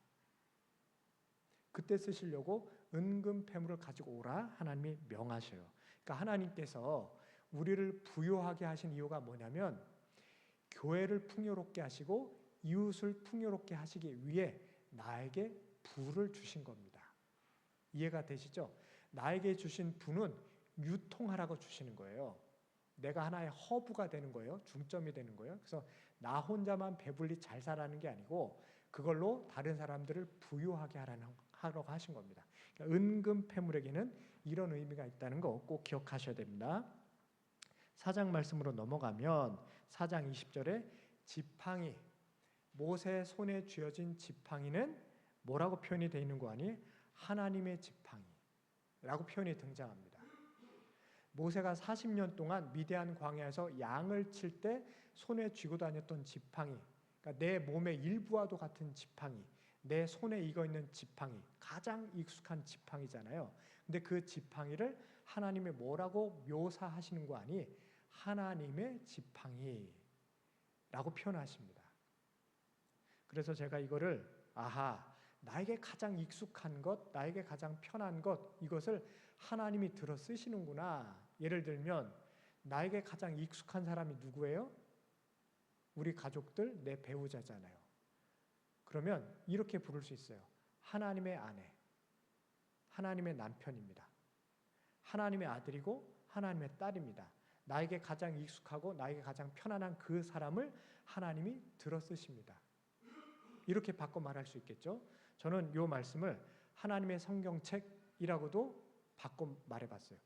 그때 쓰시려고 은금 폐물을 가지고 오라 하나님이 명하셔요. 그러니까 하나님께서 우리를 부요하게 하신 이유가 뭐냐면 교회를 풍요롭게 하시고 이웃을 풍요롭게 하시기 위해 나에게 부를 주신 겁니다. 이해가 되시죠? 나에게 주신 부는 유통하라고 주시는 거예요. 내가 하나의 허브가 되는 거예요. 중점이 되는 거예요. 그래서 나 혼자만 배불리 잘 살라는 게 아니고 그걸로 다른 사람들을 부유하게 하라고 하신 겁니다. 그러니까 은금 폐물에게는 이런 의미가 있다는 거 꼭 기억하셔야 됩니다. 4장 말씀으로 넘어가면 4장 20절에 지팡이, 모세 손에 쥐어진 지팡이는 뭐라고 표현이 되어 있는 거 아니? 하나님의 지팡이라고 표현이 등장합니다. 모세가 40년 동안 미디안 광야에서 양을 칠 때 손에 쥐고 다녔던 지팡이, 그러니까 내 몸의 일부와도 같은 지팡이, 내 손에 익어 있는 지팡이, 가장 익숙한 지팡이잖아요. 근데 그 지팡이를 하나님이 뭐라고 묘사하시는 거 아니? 하나님의 지팡이라고 표현하십니다. 그래서 제가 이거를 나에게 가장 익숙한 것, 나에게 가장 편한 것, 이것을 하나님이 들어 쓰시는구나. 예를 들면 나에게 가장 익숙한 사람이 누구예요? 우리 가족들, 내 배우자잖아요. 그러면 이렇게 부를 수 있어요. 하나님의 아내, 하나님의 남편입니다. 하나님의 아들이고 하나님의 딸입니다. 나에게 가장 익숙하고 나에게 가장 편안한 그 사람을 하나님이 들어 쓰십니다. 이렇게 바꿔 말할 수 있겠죠. 저는 이 말씀을 하나님의 성경책이라고도 바꿔 말해봤어요.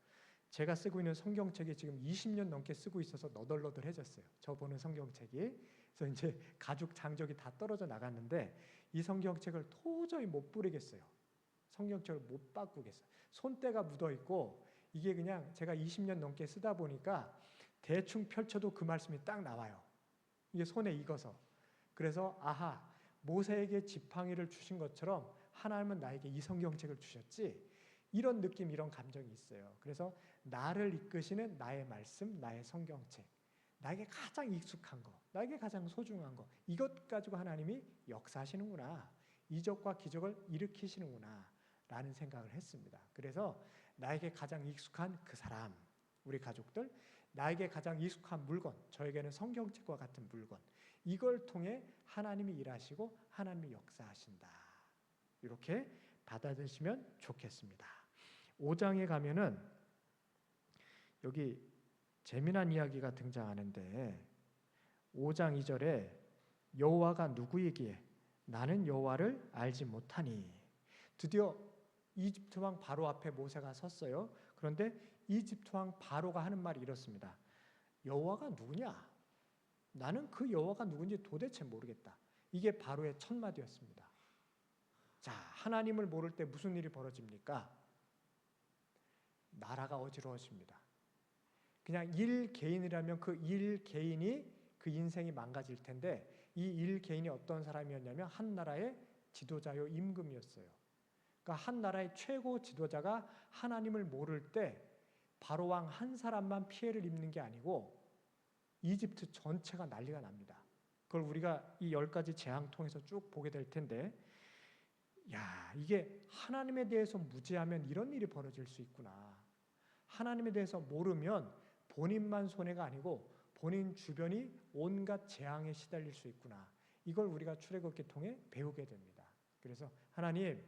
제가 쓰고 있는 성경책이 지금 20년 넘게 쓰고 있어서 너덜너덜해졌어요. 저 보는 성경책이. 그래서 이제 가죽 장적이 다 떨어져 나갔는데 이 성경책을 도저히 못 부리겠어요. 성경책을 못 바꾸겠어요. 손때가 묻어 있고 이게 그냥 제가 20년 넘게 쓰다 보니까 대충 펼쳐도 그 말씀이 딱 나와요. 이게 손에 익어서. 그래서 모세에게 지팡이를 주신 것처럼 하나님은 나에게 이 성경책을 주셨지. 이런 느낌, 이런 감정이 있어요. 그래서 나를 이끄시는 나의 말씀, 나의 성경책, 나에게 가장 익숙한 거, 나에게 가장 소중한 거, 이것 가지고 하나님이 역사하시는구나, 이적과 기적을 일으키시는구나 라는 생각을 했습니다. 그래서 나에게 가장 익숙한 그 사람, 우리 가족들, 나에게 가장 익숙한 물건, 저에게는 성경책과 같은 물건, 이걸 통해 하나님이 일하시고 하나님이 역사하신다. 이렇게 받아들이시면 좋겠습니다. 5장에 가면은 여기 재미난 이야기가 등장하는데 5장 2절에 여호와가 누구이기에 나는 여호와를 알지 못하니. 드디어 이집트 왕 바로 앞에 모세가 섰어요. 그런데 이집트 왕 바로가 하는 말이 이렇습니다. 여호와가 누구냐? 나는 그 여호와가 누군지 도대체 모르겠다. 이게 바로의 첫 마디였습니다. 자, 하나님을 모를 때 무슨 일이 벌어집니까? 나라가 어지러워집니다. 그냥 일 개인이라면 그 일 개인이 그 인생이 망가질 텐데 이 일 개인이 어떤 사람이었냐면 한 나라의 지도자요, 임금이었어요. 그러니까 한 나라의 최고 지도자가 하나님을 모를 때 바로 왕 한 사람만 피해를 입는 게 아니고 이집트 전체가 난리가 납니다. 그걸 우리가 이 10가지 재앙 통해서 쭉 보게 될 텐데, 이게 하나님에 대해서 무지하면 이런 일이 벌어질 수 있구나. 하나님에 대해서 모르면 본인만 손해가 아니고 본인 주변이 온갖 재앙에 시달릴 수 있구나. 이걸 우리가 출애굽기 통해 배우게 됩니다. 그래서 하나님,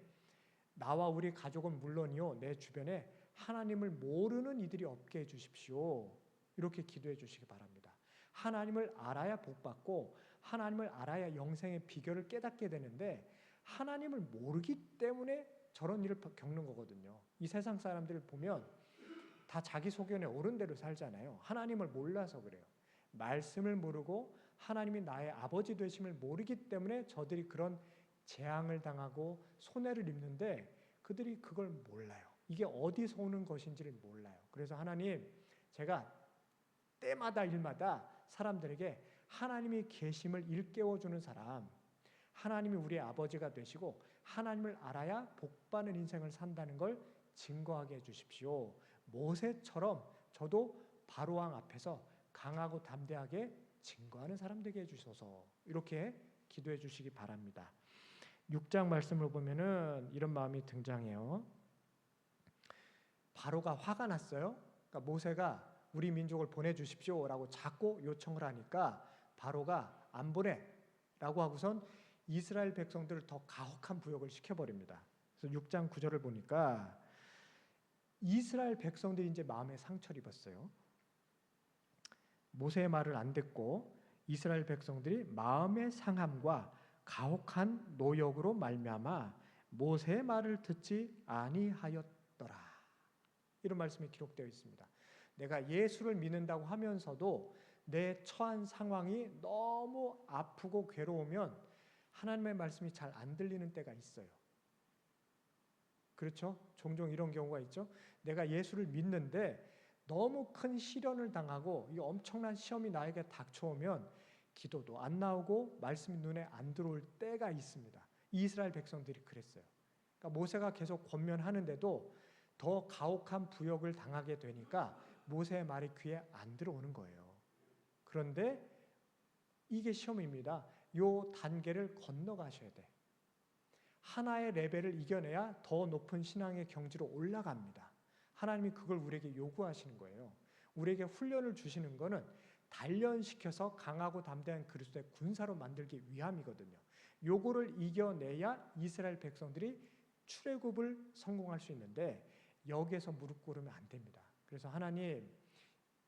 나와 우리 가족은 물론이요, 내 주변에 하나님을 모르는 이들이 없게 해주십시오. 이렇게 기도해 주시기 바랍니다. 하나님을 알아야 복받고 하나님을 알아야 영생의 비결을 깨닫게 되는데 하나님을 모르기 때문에 저런 일을 겪는 거거든요. 이 세상 사람들을 보면 다 자기 소견에 옳은 대로 살잖아요. 하나님을 몰라서 그래요. 말씀을 모르고 하나님이 나의 아버지 되심을 모르기 때문에 저들이 그런 재앙을 당하고 손해를 입는데 그들이 그걸 몰라요. 이게 어디서 오는 것인지를 몰라요. 그래서 하나님, 제가 때마다 일마다 사람들에게 하나님이 계심을 일깨워주는 사람, 하나님이 우리의 아버지가 되시고 하나님을 알아야 복받는 인생을 산다는 걸 증거하게 해주십시오. 모세처럼 저도 바로왕 앞에서 강하고 담대하게 증거하는 사람 되게 해주셔서 이렇게 기도해 주시기 바랍니다. 6장 말씀을 보면은 이런 마음이 등장해요. 바로가 화가 났어요. 그러니까 모세가 우리 민족을 보내주십시오라고 자꾸 요청을 하니까 바로가 안 보내라고 하고선 이스라엘 백성들을 더 가혹한 부역을 시켜버립니다. 그래서 6장 9절을 보니까 이스라엘 백성들이 이제 마음에 상처를 입었어요. 모세의 말을 안 듣고 이스라엘 백성들이 마음의 상함과 가혹한 노역으로 말미암아 모세의 말을 듣지 아니하였더라. 이런 말씀이 기록되어 있습니다. 내가 예수를 믿는다고 하면서도 내 처한 상황이 너무 아프고 괴로우면 하나님의 말씀이 잘 안 들리는 때가 있어요. 그렇죠? 종종 이런 경우가 있죠. 내가 예수를 믿는데 너무 큰 시련을 당하고 이 엄청난 시험이 나에게 닥쳐오면 기도도 안 나오고 말씀이 눈에 안 들어올 때가 있습니다. 이스라엘 백성들이 그랬어요. 그러니까 모세가 계속 권면하는데도 더 가혹한 부역을 당하게 되니까 모세의 말이 귀에 안 들어오는 거예요. 그런데 이게 시험입니다. 요 단계를 건너가셔야 돼. 하나의 레벨을 이겨내야 더 높은 신앙의 경지로 올라갑니다. 하나님이 그걸 우리에게 요구하시는 거예요. 우리에게 훈련을 주시는 거는 단련시켜서 강하고 담대한 그리스도의 군사로 만들기 위함이거든요. 요거를 이겨내야 이스라엘 백성들이 출애굽을 성공할 수 있는데 여기에서 무릎 꿇으면 안 됩니다. 그래서 하나님,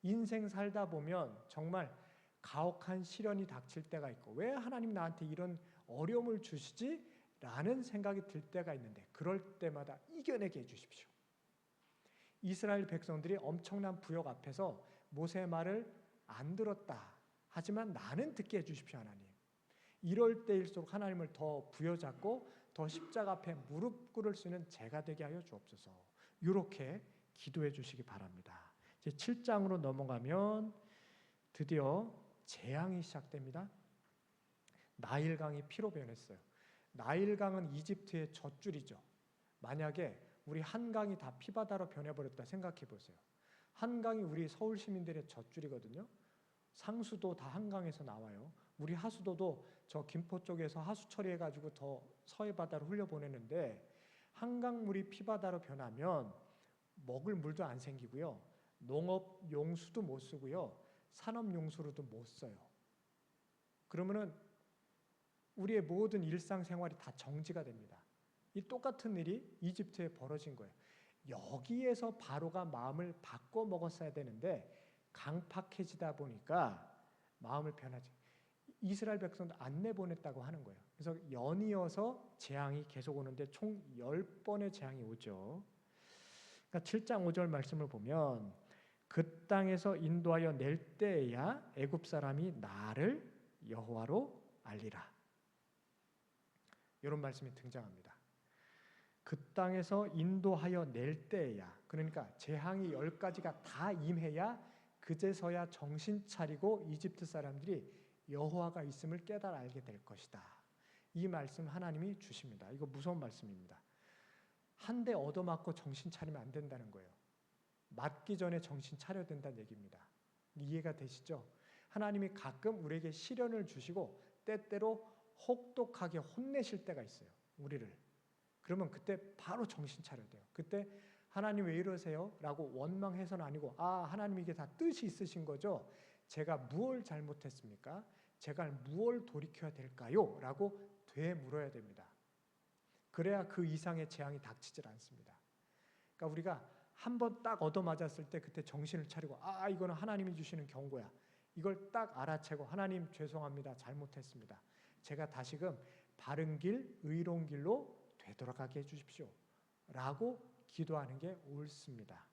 인생 살다 보면 정말 가혹한 시련이 닥칠 때가 있고 왜 하나님 나한테 이런 어려움을 주시지? 라는 생각이 들 때가 있는데 그럴 때마다 이겨내게 해주십시오. 이스라엘 백성들이 엄청난 부역 앞에서 모세의 말을 안 들었다. 하지만 나는 듣게 해주십시오, 하나님. 이럴 때일수록 하나님을 더 부여잡고 더 십자가 앞에 무릎 꿇을 수 있는 제가 되게 하여 주옵소서. 이렇게 기도해 주시기 바랍니다. 이제 7장으로 넘어가면 드디어 재앙이 시작됩니다. 나일강이 피로 변했어요. 나일강은 이집트의 젖줄이죠. 만약에 우리 한강이 다 피바다로 변해버렸다 생각해 보세요. 한강이 우리 서울 시민들의 젖줄이거든요. 상수도 다 한강에서 나와요. 우리 하수도도 저 김포 쪽에서 하수 처리해가지고 더 서해 바다로 흘려보내는데 한강물이 피바다로 변하면 먹을 물도 안 생기고요. 농업 용수도 못 쓰고요. 산업 용수로도 못 써요. 그러면은 우리의 모든 일상생활이 다 정지가 됩니다. 이 똑같은 일이 이집트에 벌어진 거예요. 여기에서 바로가 마음을 바꿔 먹었어야 되는데 강팍해지다 보니까 마음을 변하지. 이스라엘 백성도 안 내보냈다고 하는 거예요. 그래서 연이어서 재앙이 계속 오는데 총 10번의 재앙이 오죠. 그러니까 7장 5절 말씀을 보면 그 땅에서 인도하여 낼 때에야 애굽 사람이 나를 여호와로 알리라. 이런 말씀이 등장합니다. 그 땅에서 인도하여 낼 때에야, 그러니까 재앙이 10가지가 다 임해야 그제서야 정신 차리고 이집트 사람들이 여호와가 있음을 깨달아 알게 될 것이다. 이 말씀 하나님이 주십니다. 이거 무서운 말씀입니다. 한 대 얻어맞고 정신 차리면 안 된다는 거예요. 맞기 전에 정신 차려야 된다는 얘기입니다. 이해가 되시죠? 하나님이 가끔 우리에게 시련을 주시고 때때로 혹독하게 혼내실 때가 있어요. 우리를. 그러면 그때 바로 정신 차려야 돼요. 그때 하나님 왜 이러세요? 라고 원망해서는 아니고 하나님 이게 다 뜻이 있으신 거죠. 제가 무엇을 잘못했습니까? 제가 무엇을 돌이켜야 될까요? 라고 되물어야 됩니다. 그래야 그 이상의 재앙이 닥치질 않습니다. 그러니까 우리가 한번 딱 얻어맞았을 때 그때 정신을 차리고 이거는 하나님이 주시는 경고야. 이걸 딱 알아채고 하나님 죄송합니다. 잘못했습니다. 제가 다시금 바른 길, 의로운 길로 되돌아가게 해주십시오. 라고 기도하는 게 옳습니다.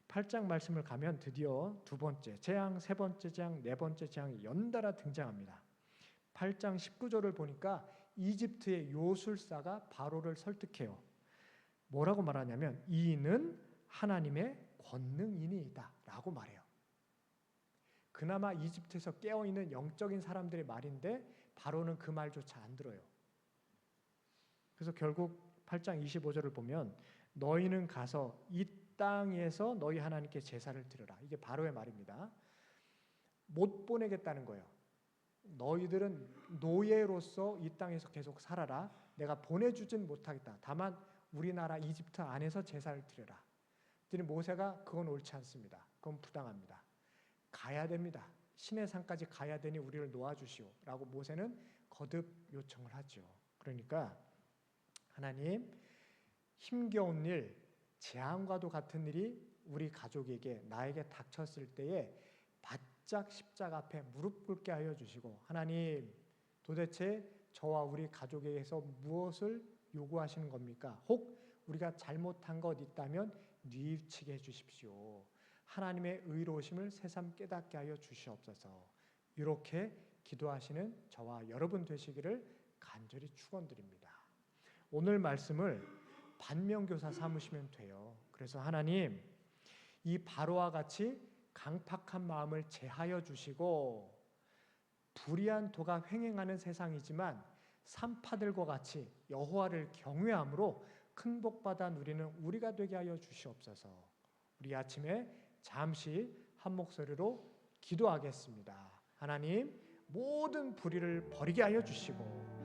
8장 말씀을 가면 드디어 두 번째 재앙, 세 번째 재앙, 네 번째 재앙이 연달아 등장합니다. 8장 19절을 보니까 이집트의 요술사가 바로를 설득해요. 뭐라고 말하냐면 이는 하나님의 권능이니이다 라고 말해요. 그나마 이집트에서 깨어있는 영적인 사람들의 말인데 바로는 그 말조차 안 들어요. 그래서 결국 8장 25절을 보면 너희는 가서 이 땅에서 너희 하나님께 제사를 드려라. 이게 바로의 말입니다. 못 보내겠다는 거예요. 너희들은 노예로서 이 땅에서 계속 살아라. 내가 보내주진 못하겠다. 다만 우리나라 이집트 안에서 제사를 드려라. 그랬더니 모세가 그건 옳지 않습니다. 그건 부당합니다. 가야 됩니다. 신의 산까지 가야 되니 우리를 놓아주시오. 라고 모세는 거듭 요청을 하죠. 그러니까 하나님, 힘겨운 일, 재앙과도 같은 일이 우리 가족에게 나에게 닥쳤을 때에 바짝 십자가 앞에 무릎 꿇게 하여 주시고 하나님 도대체 저와 우리 가족에게서 무엇을 요구하시는 겁니까? 혹 우리가 잘못한 것 있다면 뉘우치게 해주십시오. 하나님의 의로우심을 새삼 깨닫게 하여 주시옵소서. 이렇게 기도하시는 저와 여러분 되시기를 간절히 축원드립니다. 오늘 말씀을 반면교사 삼으시면 돼요. 그래서 하나님, 이 바로와 같이 강팍한 마음을 제하여 주시고 불의한 도가 횡행하는 세상이지만 산파들과 같이 여호와를 경외함으로 큰 복받아 누리는 우리가 되게 하여 주시옵소서. 우리 아침에 잠시 한 목소리로 기도하겠습니다. 하나님, 모든 불의를 버리게 하여 주시고